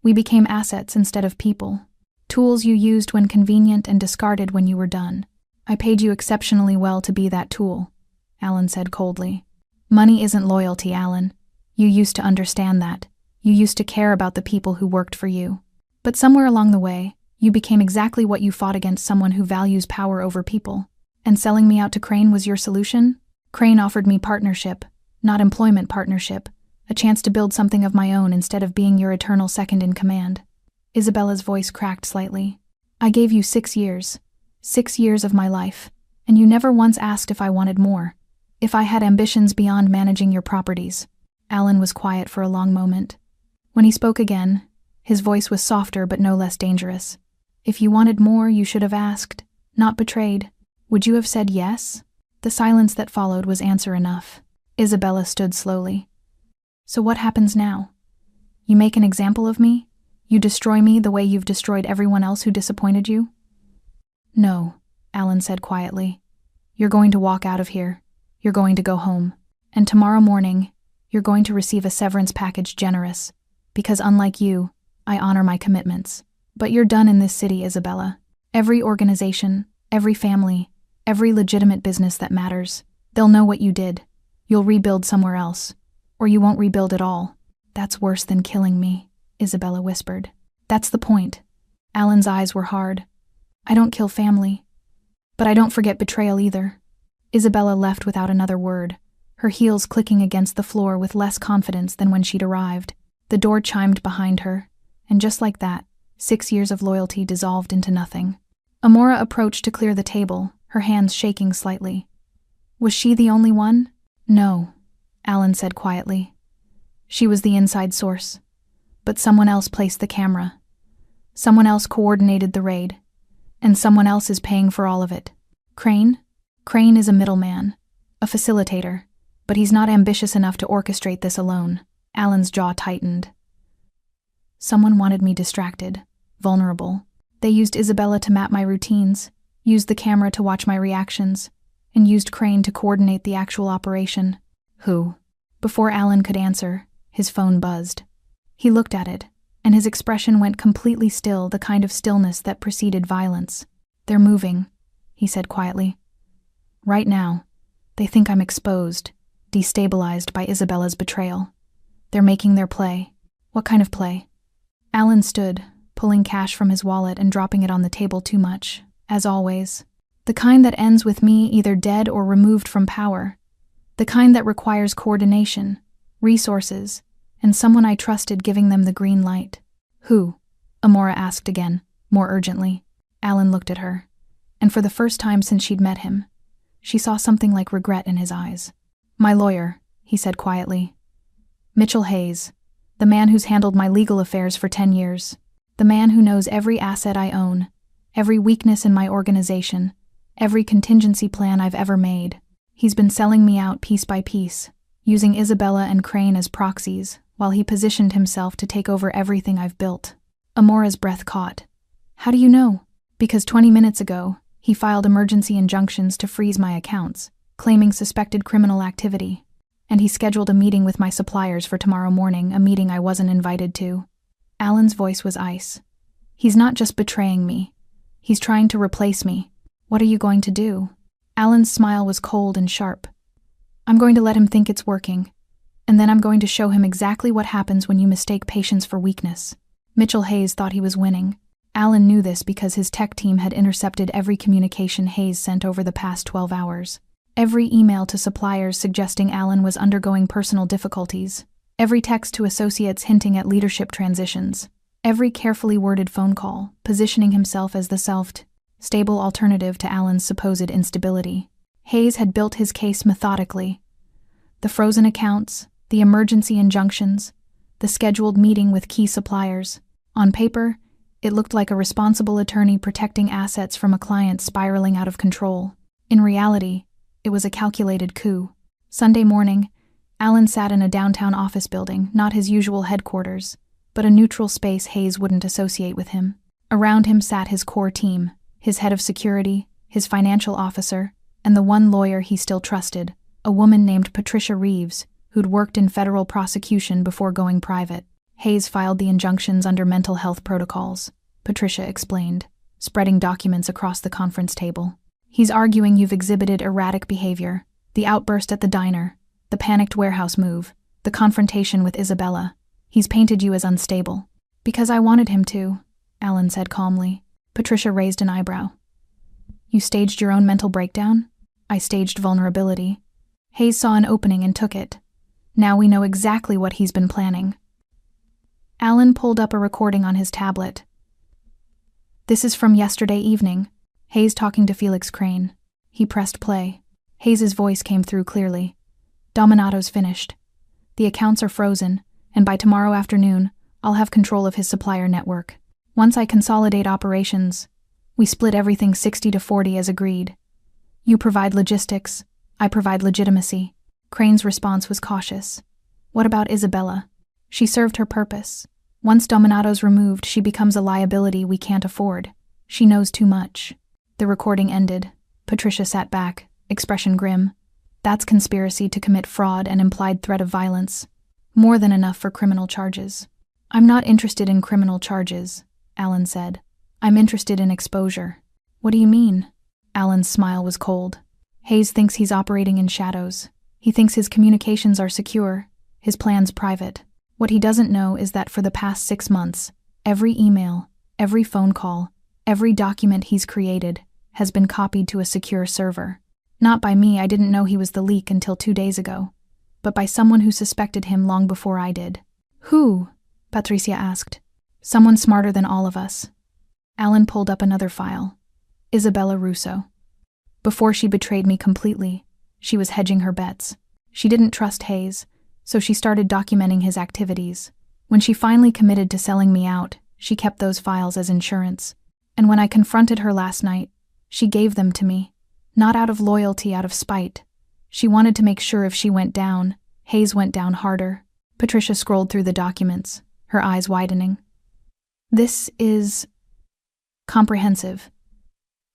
We became assets instead of people. Tools you used when convenient and discarded when you were done. I paid you exceptionally well to be that tool," Alan said coldly. "Money isn't loyalty, Alan. You used to understand that. You used to care about the people who worked for you. But somewhere along the way, you became exactly what you fought against, someone who values power over people. And selling me out to Crane was your solution?" Crane offered me partnership, not employment partnership, a chance to build something of my own instead of being your eternal second in command. Isabella's voice cracked slightly. I gave you 6 years. 6 years of my life, and you never once asked if I wanted more, if I had ambitions beyond managing your properties. Alan was quiet for a long moment. When he spoke again, his voice was softer but no less dangerous. If you wanted more, you should have asked, not betrayed. Would you have said yes? The silence that followed was answer enough. Isabella stood slowly. So what happens now? You make an example of me? You destroy me the way you've destroyed everyone else who disappointed you? No, Alan said quietly. You're going to walk out of here. You're going to go home. And tomorrow morning, you're going to receive a severance package generous. Because unlike you, I honor my commitments. But you're done in this city, Isabella. Every organization, every family, every legitimate business that matters, they'll know what you did. You'll rebuild somewhere else. Or you won't rebuild at all. That's worse than killing me, Isabella whispered. That's the point. Alan's eyes were hard. I don't kill family. But I don't forget betrayal either. Isabella left without another word, her heels clicking against the floor with less confidence than when she'd arrived. The door chimed behind her, and just like that, 6 years of loyalty dissolved into nothing. Amora approached to clear the table, her hands shaking slightly. Was she the only one? No, Alan said quietly. She was the inside source. But someone else placed the camera. Someone else coordinated the raid. And someone else is paying for all of it. Crane? Crane is a middleman, a facilitator, but he's not ambitious enough to orchestrate this alone. Alan's jaw tightened. Someone wanted me distracted, vulnerable. They used Isabella to map my routines, used the camera to watch my reactions, and used Crane to coordinate the actual operation. Who? Before Alan could answer, his phone buzzed. He looked at it, and his expression went completely still, the kind of stillness that preceded violence. They're moving, he said quietly. Right now, they think I'm exposed, destabilized by Isabella's betrayal. They're making their play. What kind of play? Alan stood, pulling cash from his wallet and dropping it on the table too much, as always. The kind that ends with me either dead or removed from power. The kind that requires coordination, resources, and someone I trusted giving them the green light. Who? Amora asked again, more urgently. Alan looked at her, and for the first time since she'd met him, she saw something like regret in his eyes. My lawyer, he said quietly. Mitchell Hayes, the man who's handled my legal affairs for 10 years. The man who knows every asset I own, every weakness in my organization, every contingency plan I've ever made. He's been selling me out piece by piece, using Isabella and Crane as proxies, while he positioned himself to take over everything I've built. Amora's breath caught. How do you know? Because 20 minutes ago, he filed emergency injunctions to freeze my accounts, claiming suspected criminal activity. And he scheduled a meeting with my suppliers for tomorrow morning, a meeting I wasn't invited to. Alan's voice was ice. He's not just betraying me. He's trying to replace me. What are you going to do? Alan's smile was cold and sharp. I'm going to let him think it's working. And then I'm going to show him exactly what happens when you mistake patience for weakness. Mitchell Hayes thought he was winning. Alan knew this because his tech team had intercepted every communication Hayes sent over the past 12 hours. Every email to suppliers suggesting Alan was undergoing personal difficulties. Every text to associates hinting at leadership transitions. Every carefully worded phone call, positioning himself as the stable alternative to Alan's supposed instability. Hayes had built his case methodically. The frozen accounts, the emergency injunctions, the scheduled meeting with key suppliers. On paper, it looked like a responsible attorney protecting assets from a client spiraling out of control. In reality, it was a calculated coup. Sunday morning, Alan sat in a downtown office building, not his usual headquarters, but a neutral space Hayes wouldn't associate with him. Around him sat his core team, his head of security, his financial officer, and the one lawyer he still trusted, a woman named Patricia Reeves, who'd worked in federal prosecution before going private. Hayes filed the injunctions under mental health protocols, Patricia explained, spreading documents across the conference table. He's arguing you've exhibited erratic behavior, the outburst at the diner, the panicked warehouse move, the confrontation with Isabella. He's painted you as unstable. Because I wanted him to, Alan said calmly. Patricia raised an eyebrow. You staged your own mental breakdown? I staged vulnerability. Hayes saw an opening and took it. Now we know exactly what he's been planning. Alan pulled up a recording on his tablet. This is from yesterday evening. Hayes talking to Felix Crane. He pressed play. Hayes's voice came through clearly. Dominato's finished. The accounts are frozen, and by tomorrow afternoon, I'll have control of his supplier network. Once I consolidate operations, we split everything 60-40 as agreed. You provide logistics, I provide legitimacy. Crane's response was cautious. What about Isabella? She served her purpose. Once Dominato's removed, she becomes a liability we can't afford. She knows too much. The recording ended. Patricia sat back, expression grim. That's conspiracy to commit fraud and implied threat of violence. More than enough for criminal charges. I'm not interested in criminal charges, Alan said. I'm interested in exposure. What do you mean? Alan's smile was cold. Hayes thinks he's operating in shadows. He thinks his communications are secure, his plans private. What he doesn't know is that for the past 6 months, every email, every phone call, every document he's created has been copied to a secure server. Not by me, I didn't know he was the leak until 2 days ago, but by someone who suspected him long before I did. Who? Patricia asked. Someone smarter than all of us. Alan pulled up another file. Isabella Russo. Before she betrayed me completely, she was hedging her bets. She didn't trust Hayes, so she started documenting his activities. When she finally committed to selling me out, she kept those files as insurance. And when I confronted her last night, she gave them to me. Not out of loyalty, out of spite. She wanted to make sure if she went down, Hayes went down harder. Patricia scrolled through the documents, her eyes widening. This is comprehensive.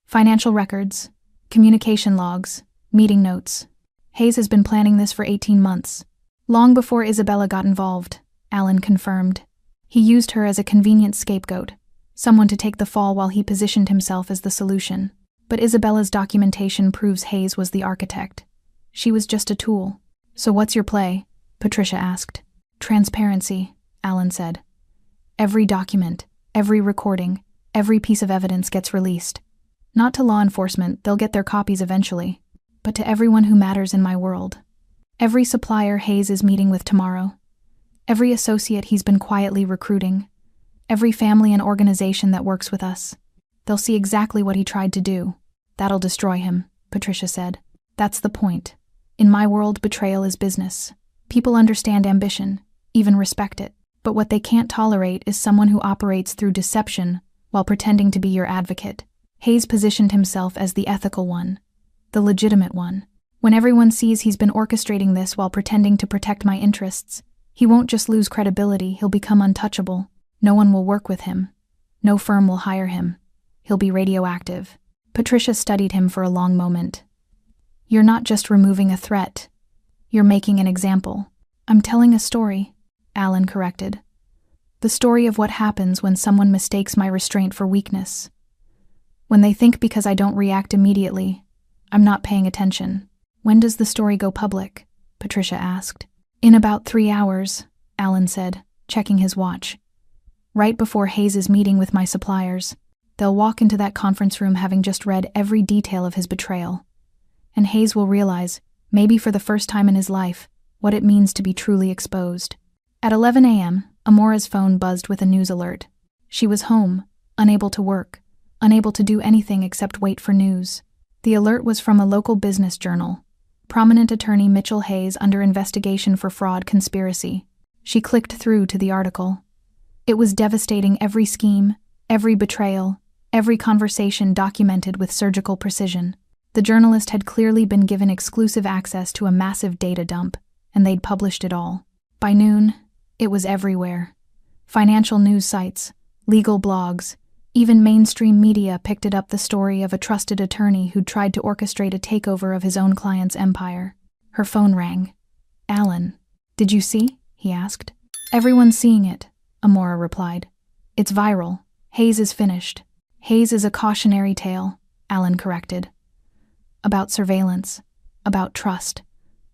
Financial records, communication logs, meeting notes. Hayes has been planning this for 18 months. Long before Isabella got involved, Alan confirmed. He used her as a convenient scapegoat, someone to take the fall while he positioned himself as the solution. But Isabella's documentation proves Hayes was the architect. She was just a tool. So what's your play? Patricia asked. Transparency, Alan said. Every document, every recording, every piece of evidence gets released. Not to law enforcement, they'll get their copies eventually, but to everyone who matters in my world. Every supplier Hayes is meeting with tomorrow. Every associate he's been quietly recruiting. Every family and organization that works with us. They'll see exactly what he tried to do. That'll destroy him, Patricia said. That's the point. In my world, betrayal is business. People understand ambition, even respect it. But what they can't tolerate is someone who operates through deception while pretending to be your advocate. Hayes positioned himself as the ethical one, the legitimate one. When everyone sees he's been orchestrating this while pretending to protect my interests, he won't just lose credibility, he'll become untouchable. No one will work with him. No firm will hire him. He'll be radioactive. Patricia studied him for a long moment. You're not just removing a threat. You're making an example. I'm telling a story, Alan corrected. The story of what happens when someone mistakes my restraint for weakness. When they think because I don't react immediately, I'm not paying attention. When does the story go public? Patricia asked. In about 3 hours, Alan said, checking his watch. Right before Hayes' meeting with my suppliers. They'll walk into that conference room having just read every detail of his betrayal. And Hayes will realize, maybe for the first time in his life, what it means to be truly exposed. At 11 a.m., Amora's phone buzzed with a news alert. She was home, unable to work, unable to do anything except wait for news. The alert was from a local business journal. Prominent attorney Mitchell Hayes under investigation for fraud conspiracy. She clicked through to the article. It was devastating, every scheme, every betrayal, every conversation documented with surgical precision. The journalist had clearly been given exclusive access to a massive data dump, and they'd published it all. By noon, it was everywhere. Financial news sites, legal blogs, even mainstream media picked it up, the story of a trusted attorney who'd tried to orchestrate a takeover of his own client's empire. Her phone rang. Alan, did you see? He asked. Everyone's seeing it, Amora replied. It's viral. Hayes is finished. Hayes is a cautionary tale, Alan corrected. About surveillance, about trust,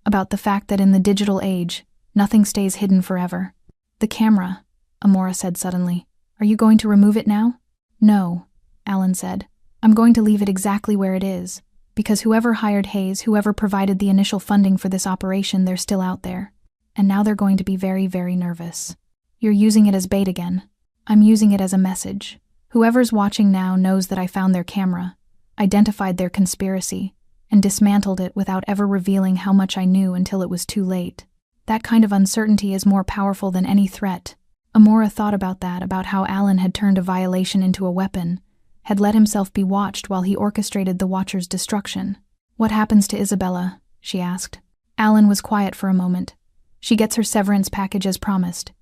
about the fact that in the digital age, nothing stays hidden forever. The camera, Amora said suddenly. Are you going to remove it now? No, Alan said. I'm going to leave it exactly where it is, Because whoever hired Hayes, whoever provided the initial funding for this operation, they're still out there. And now they're going to be very, very nervous. You're using it as bait again. I'm using it as a message. Whoever's watching now knows that I found their camera, identified their conspiracy, and dismantled it without ever revealing how much I knew until it was too late. That kind of uncertainty is more powerful than any threat. Amora thought about that, about how Alan had turned a violation into a weapon, had let himself be watched while he orchestrated the Watcher's destruction. What happens to Isabella? She asked. Alan was quiet for a moment. She gets her severance package as promised,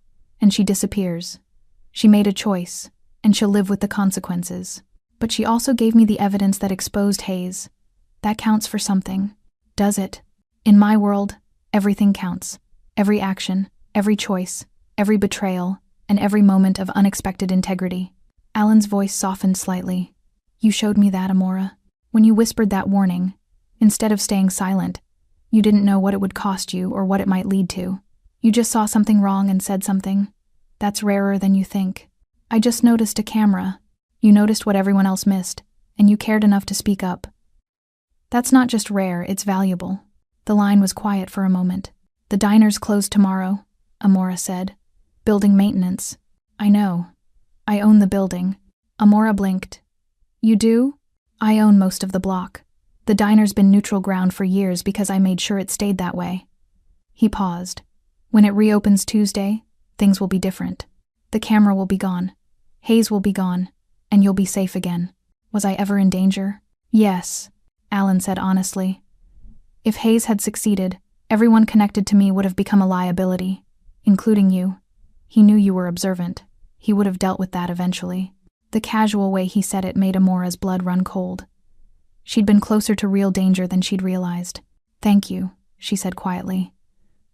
and she disappears. She made a choice, and she'll live with the consequences. But she also gave me the evidence that exposed Hayes. That counts for something. Does it? In my world, everything counts. Every action, every choice, every betrayal, and every moment of unexpected integrity. Alan's voice softened slightly. You showed me that, Amora. When you whispered that warning, instead of staying silent, you didn't know what it would cost you or what it might lead to. You just saw something wrong and said something. That's rarer than you think. I just noticed a camera. You noticed what everyone else missed, and you cared enough to speak up. That's not just rare, it's valuable. The line was quiet for a moment. The diner's closed tomorrow, Amora said. Building maintenance. I know. I own the building. Amora blinked. You do? I own most of the block. The diner's been neutral ground for years because I made sure it stayed that way. He paused. When it reopens Tuesday, things will be different. The camera will be gone. Hayes will be gone. And you'll be safe again. Was I ever in danger? Yes, Alan said honestly. If Hayes had succeeded, everyone connected to me would have become a liability, including you. He knew you were observant. He would have dealt with that eventually. The casual way he said it made Amora's blood run cold. She'd been closer to real danger than she'd realized. Thank you, she said quietly,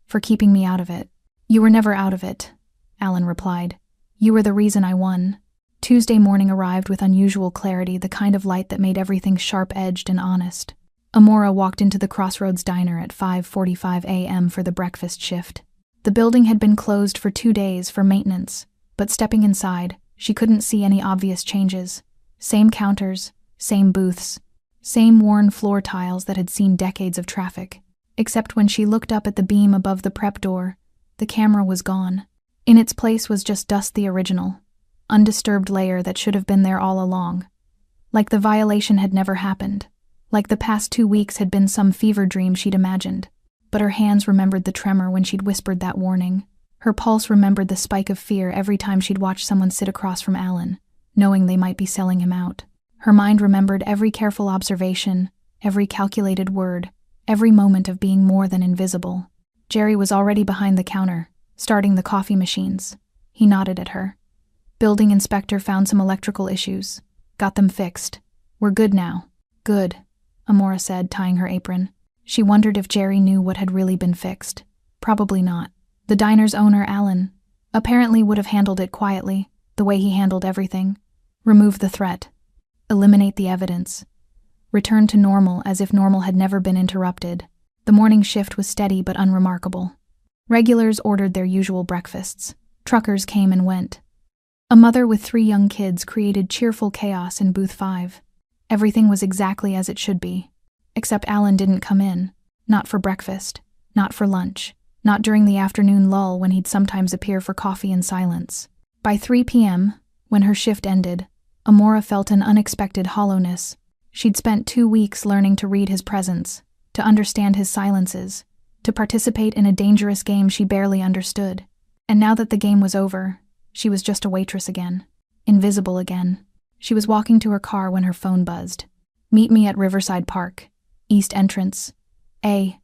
for keeping me out of it. You were never out of it, Alan replied. You were the reason I won. Tuesday morning arrived with unusual clarity, the kind of light that made everything sharp-edged and honest. Amora walked into the Crossroads Diner at 5:45 a.m. for the breakfast shift. The building had been closed for 2 days for maintenance, but stepping inside, she couldn't see any obvious changes. Same counters, same booths, same worn floor tiles that had seen decades of traffic. Except when she looked up at the beam above the prep door, the camera was gone. In its place was just dust, the original, undisturbed layer that should have been there all along. Like the violation had never happened. Like the past 2 weeks had been some fever dream she'd imagined. But her hands remembered the tremor when she'd whispered that warning. Her pulse remembered the spike of fear every time she'd watched someone sit across from Alan, knowing they might be selling him out. Her mind remembered every careful observation, every calculated word, every moment of being more than invisible. Jerry was already behind the counter, starting the coffee machines. He nodded at her. Building inspector found some electrical issues. Got them fixed. We're good now. Good, Amora said, tying her apron. She wondered if Jerry knew what had really been fixed. Probably not. The diner's owner, Alan, apparently would have handled it quietly, the way he handled everything. Remove the threat. Eliminate the evidence. Return to normal as if normal had never been interrupted. The morning shift was steady but unremarkable. Regulars ordered their usual breakfasts. Truckers came and went. A mother with 3 young kids created cheerful chaos in booth 5. Everything was exactly as it should be. Except Alan didn't come in. Not for breakfast. Not for lunch. Not during the afternoon lull when he'd sometimes appear for coffee in silence. By 3 p.m., when her shift ended, Amora felt an unexpected hollowness. She'd spent 2 weeks learning to read his presence, to understand his silences, to participate in a dangerous game she barely understood. And now that the game was over, she was just a waitress again. Invisible again. She was walking to her car when her phone buzzed. Meet me at Riverside Park. East entrance. A.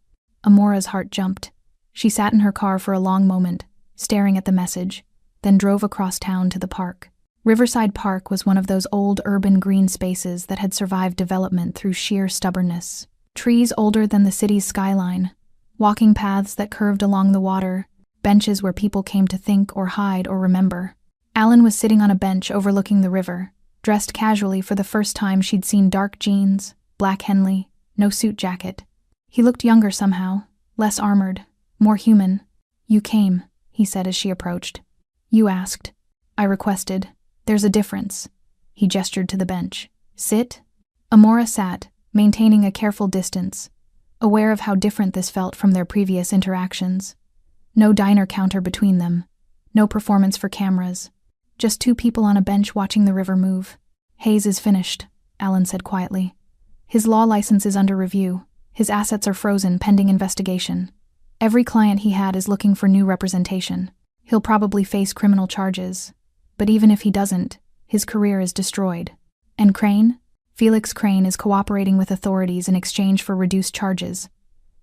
Amora's heart jumped. She sat in her car for a long moment, staring at the message, then drove across town to the park. Riverside Park was one of those old urban green spaces that had survived development through sheer stubbornness. Trees older than the city's skyline, walking paths that curved along the water, benches where people came to think or hide or remember. Alan was sitting on a bench overlooking the river, dressed casually for the first time she'd seen dark jeans, black Henley, no suit jacket. He looked younger somehow, less armored, more human. You came, he said as she approached. You asked. I requested. There's a difference. He gestured to the bench. Sit. Amora sat, maintaining a careful distance, aware of how different this felt from their previous interactions. No diner counter between them, no performance for cameras, just two people on a bench watching the river move. "Hayes is finished," Alan said quietly. "His law license is under review. His assets are frozen pending investigation. Every client he had is looking for new representation. He'll probably face criminal charges. But even if he doesn't, his career is destroyed." "And Crane?" "Felix Crane is cooperating with authorities in exchange for reduced charges.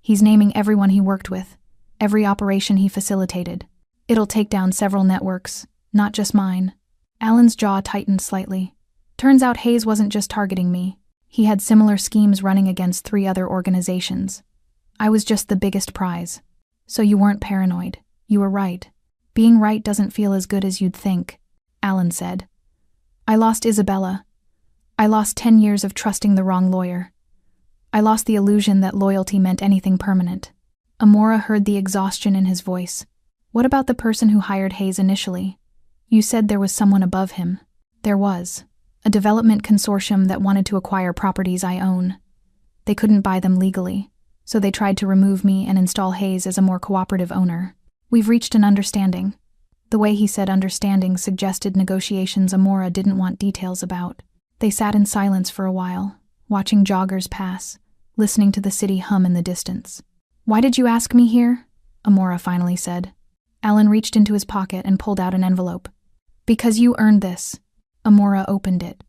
He's naming everyone he worked with, every operation he facilitated. It'll take down several networks, not just mine." Alan's jaw tightened slightly. Turns out Hayes wasn't just targeting me. He had similar schemes running against 3 other organizations. I was just the biggest prize. "So you weren't paranoid. You were right. Being right doesn't feel as good as you'd think," Alan said. "I lost Isabella. I lost 10 years of trusting the wrong lawyer. I lost the illusion that loyalty meant anything permanent." Amora heard the exhaustion in his voice. "What about the person who hired Hayes initially? You said there was someone above him." "There was. A development consortium that wanted to acquire properties I own. They couldn't buy them legally, so they tried to remove me and install Hayes as a more cooperative owner. We've reached an understanding." The way he said understanding suggested negotiations Amora didn't want details about. They sat in silence for a while, watching joggers pass, listening to the city hum in the distance. "Why did you ask me here?" Amora finally said. Alan reached into his pocket and pulled out an envelope. "Because you earned this." Amora opened it.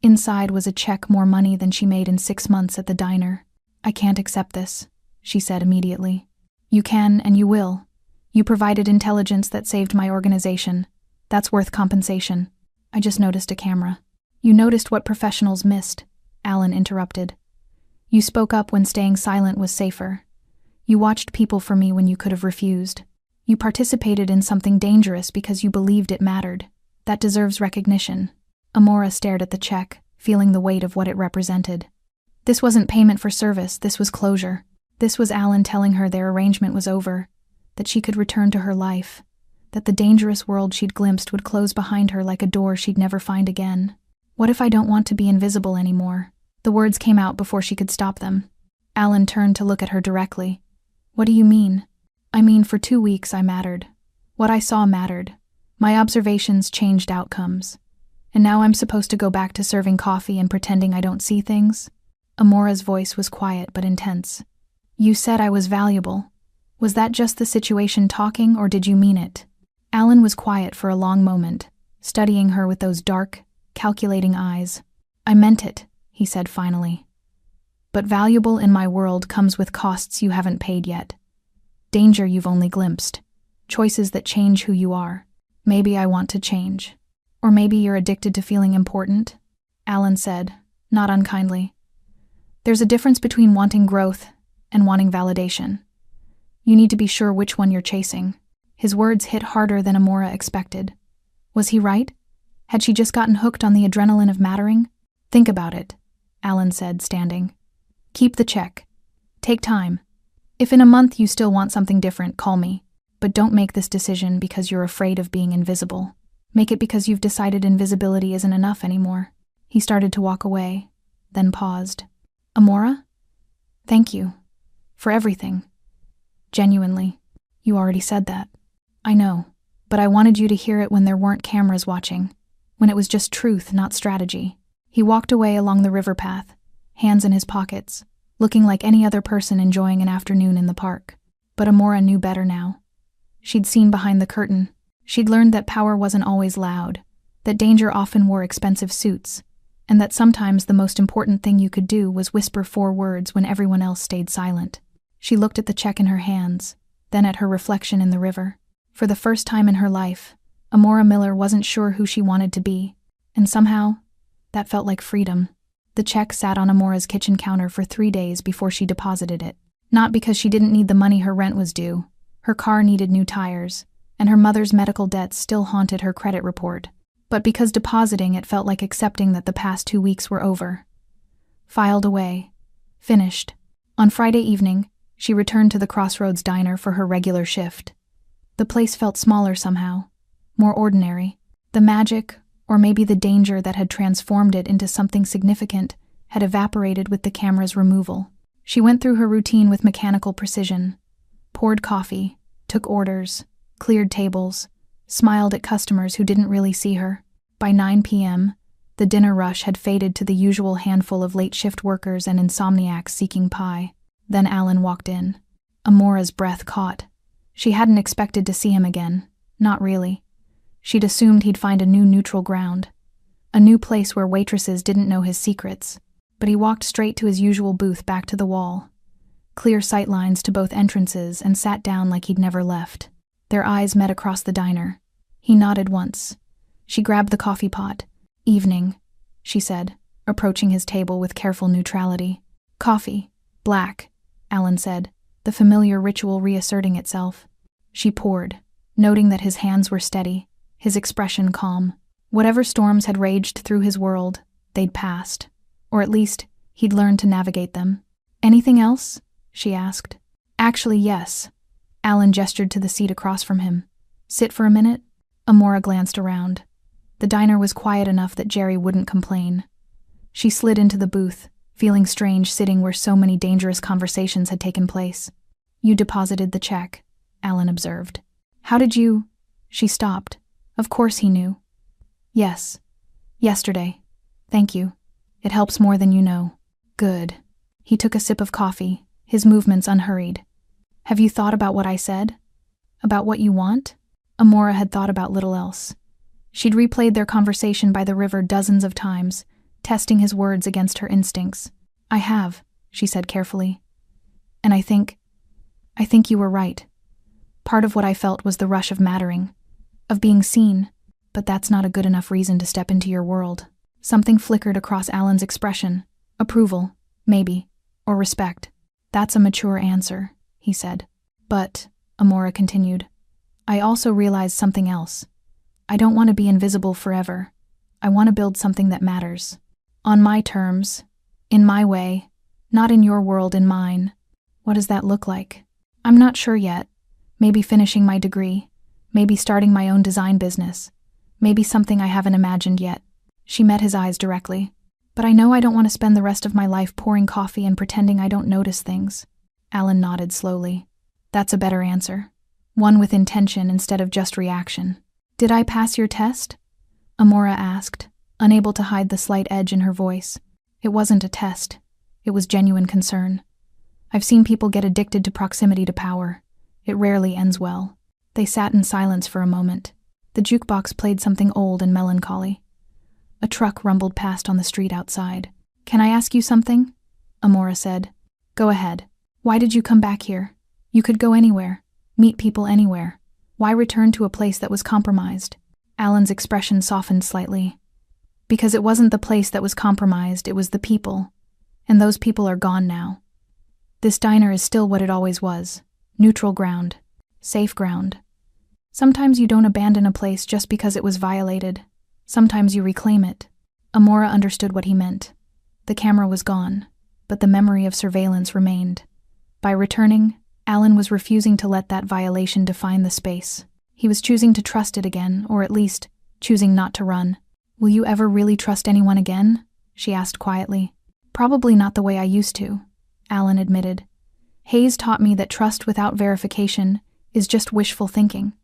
Inside was a check more money than she made in 6 months at the diner. "I can't accept this," she said immediately. "You can and you will. You provided intelligence that saved my organization. That's worth compensation." "I just noticed a camera." "You noticed what professionals missed," Alan interrupted. "You spoke up when staying silent was safer. You watched people for me when you could have refused. You participated in something dangerous because you believed it mattered. That deserves recognition." Amora stared at the check, feeling the weight of what it represented. This wasn't payment for service, this was closure. This was Alan telling her their arrangement was over, that she could return to her life, that the dangerous world she'd glimpsed would close behind her like a door she'd never find again. "What if I don't want to be invisible anymore?" The words came out before she could stop them. Alan turned to look at her directly. "What do you mean?" "I mean, for 2 weeks I mattered. What I saw mattered. My observations changed outcomes. And now I'm supposed to go back to serving coffee and pretending I don't see things?" Amora's voice was quiet but intense. "You said I was valuable. Was that just the situation talking, or did you mean it?" Alan was quiet for a long moment, studying her with those dark, calculating eyes. "I meant it," he said finally. "But valuable in my world comes with costs you haven't paid yet. Danger you've only glimpsed. Choices that change who you are. Maybe I want to change. Or maybe you're addicted to feeling important," Alan said, not unkindly. "There's a difference between wanting growth and wanting validation. You need to be sure which one you're chasing." His words hit harder than Amora expected. Was he right? Had she just gotten hooked on the adrenaline of mattering? "Think about it," Alan said, standing. "Keep the check. Take time. If in a month you still want something different, call me. But don't make this decision because you're afraid of being invisible. Make it because you've decided invisibility isn't enough anymore." He started to walk away, then paused. "Amora? Thank you. For everything. Genuinely." "You already said that." "I know, but I wanted you to hear it when there weren't cameras watching, when it was just truth, not strategy." He walked away along the river path, hands in his pockets, looking like any other person enjoying an afternoon in the park. But Amora knew better now. She'd seen behind the curtain. She'd learned that power wasn't always loud, that danger often wore expensive suits, and that sometimes the most important thing you could do was whisper 4 words when everyone else stayed silent. She looked at the check in her hands, then at her reflection in the river. For the first time in her life, Amora Miller wasn't sure who she wanted to be, and somehow, that felt like freedom. The check sat on Amora's kitchen counter for 3 days before she deposited it. Not because she didn't need the money her rent was due. Her car needed new tires, and her mother's medical debts still haunted her credit report. But because depositing it felt like accepting that the past 2 weeks were over. Filed away. Finished. On Friday evening, she returned to the Crossroads Diner for her regular shift. The place felt smaller somehow, more ordinary. The magic, or maybe the danger that had transformed it into something significant, had evaporated with the camera's removal. She went through her routine with mechanical precision, poured coffee, took orders, cleared tables, smiled at customers who didn't really see her. By 9 p.m., the dinner rush had faded to the usual handful of late-shift workers and insomniacs seeking pie. Then Alan walked in. Amora's breath caught. She hadn't expected to see him again. Not really. She'd assumed he'd find a new neutral ground. A new place where waitresses didn't know his secrets. But he walked straight to his usual booth back to the wall. Clear sight lines to both entrances, and sat down like he'd never left. Their eyes met across the diner. He nodded once. She grabbed the coffee pot. "Evening," she said, approaching his table with careful neutrality. "Coffee. Black," Alan said, the familiar ritual reasserting itself. She poured, noting that his hands were steady, his expression calm. Whatever storms had raged through his world, they'd passed. Or at least, he'd learned to navigate them. "Anything else?" she asked. "Actually, yes." Alan gestured to the seat across from him. "Sit for a minute?" Amora glanced around. The diner was quiet enough that Jerry wouldn't complain. She slid into the booth, feeling strange sitting where so many dangerous conversations had taken place. "You deposited the check," Alan observed. "How did you—" She stopped. Of course he knew. "Yes. Yesterday. Thank you. It helps more than you know." "Good." He took a sip of coffee, his movements unhurried. "Have you thought about what I said? About what you want?" Amora had thought about little else. She'd replayed their conversation by the river dozens of times, testing his words against her instincts. "I have," she said carefully. "And I think you were right. Part of what I felt was the rush of mattering, of being seen, but that's not a good enough reason to step into your world." Something flickered across Alan's expression. Approval, maybe, or respect. "That's a mature answer," he said. "But," Amora continued, "I also realized something else. I don't want to be invisible forever. I want to build something that matters. On my terms, in my way, not in your world, in mine." "What does that look like?" "I'm not sure yet. Maybe finishing my degree. Maybe starting my own design business. Maybe something I haven't imagined yet." She met his eyes directly. "But I know I don't want to spend the rest of my life pouring coffee and pretending I don't notice things." Alan nodded slowly. "That's a better answer. One with intention instead of just reaction." "Did I pass your test?" Amora asked, unable to hide the slight edge in her voice. It wasn't a test. It was genuine concern. "I've seen people get addicted to proximity to power. It rarely ends well." They sat in silence for a moment. The jukebox played something old and melancholy. A truck rumbled past on the street outside. "Can I ask you something?" Amora said. "Go ahead. Why did you come back here? You could go anywhere, meet people anywhere. Why return to a place that was compromised?" Alan's expression softened slightly. "Because it wasn't the place that was compromised, it was the people. And those people are gone now. This diner is still what it always was. Neutral ground. Safe ground. Sometimes you don't abandon a place just because it was violated. Sometimes you reclaim it." Amora understood what he meant. The camera was gone, but the memory of surveillance remained. By returning, Alan was refusing to let that violation define the space. He was choosing to trust it again, or at least, choosing not to run. "Will you ever really trust anyone again?" she asked quietly. "Probably not the way I used to," Alan admitted. "Hayes taught me that trust without verification is just wishful thinking.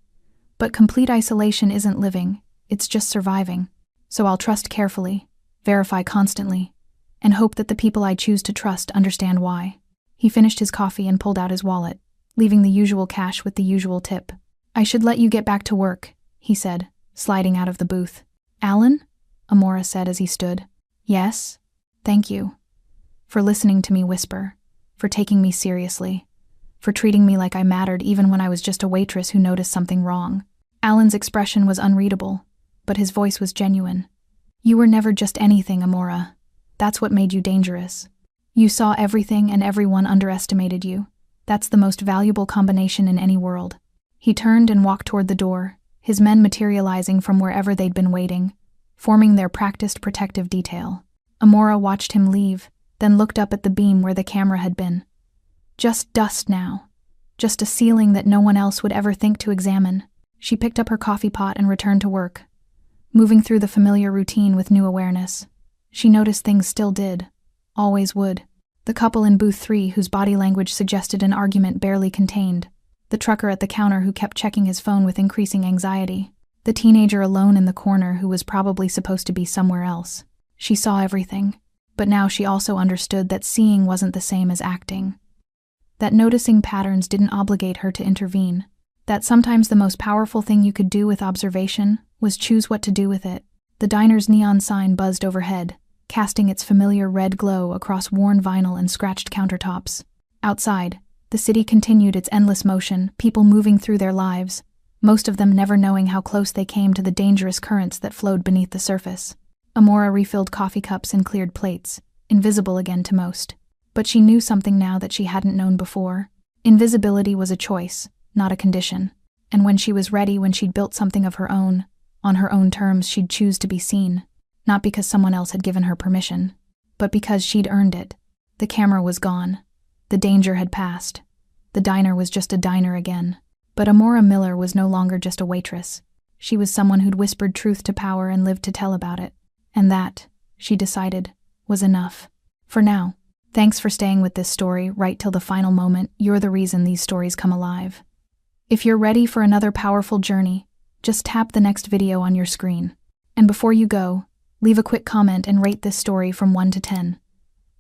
But complete isolation isn't living, it's just surviving. So I'll trust carefully, verify constantly, and hope that the people I choose to trust understand why." He finished his coffee and pulled out his wallet, leaving the usual cash with the usual tip. "I should let you get back to work," he said, sliding out of the booth. "Alan?" Amora said as he stood. "Yes? Thank you. For listening to me whisper, for taking me seriously, for treating me like I mattered even when I was just a waitress who noticed something wrong." Alan's expression was unreadable, but his voice was genuine. "You were never just anything, Amora. That's what made you dangerous. You saw everything and everyone underestimated you. That's the most valuable combination in any world." He turned and walked toward the door, his men materializing from wherever they'd been waiting, forming their practiced protective detail. Amora watched him leave, then looked up at the beam where the camera had been. Just dust now. Just a ceiling that no one else would ever think to examine. She picked up her coffee pot and returned to work, moving through the familiar routine with new awareness. She noticed things still did, Always would. The couple in booth 3 whose body language suggested an argument barely contained. The trucker at the counter who kept checking his phone with increasing anxiety. The teenager alone in the corner who was probably supposed to be somewhere else. She saw everything. But now she also understood that seeing wasn't the same as acting. That noticing patterns didn't obligate her to intervene. That sometimes the most powerful thing you could do with observation was choose what to do with it. The diner's neon sign buzzed overhead, casting its familiar red glow across worn vinyl and scratched countertops. Outside, the city continued its endless motion, people moving through their lives, most of them never knowing how close they came to the dangerous currents that flowed beneath the surface. Amora refilled coffee cups and cleared plates, invisible again to most. But she knew something now that she hadn't known before. Invisibility was a choice, not a condition. And when she was ready, when she'd built something of her own, on her own terms, she'd choose to be seen. Not because someone else had given her permission, but because she'd earned it. The camera was gone. The danger had passed. The diner was just a diner again. But Amora Miller was no longer just a waitress. She was someone who'd whispered truth to power and lived to tell about it. And that, she decided, was enough. For now. Thanks for staying with this story right till the final moment. You're the reason these stories come alive. If you're ready for another powerful journey, just tap the next video on your screen. And before you go, leave a quick comment and rate this story from 1 to 10.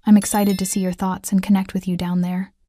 I'm excited to see your thoughts and connect with you down there.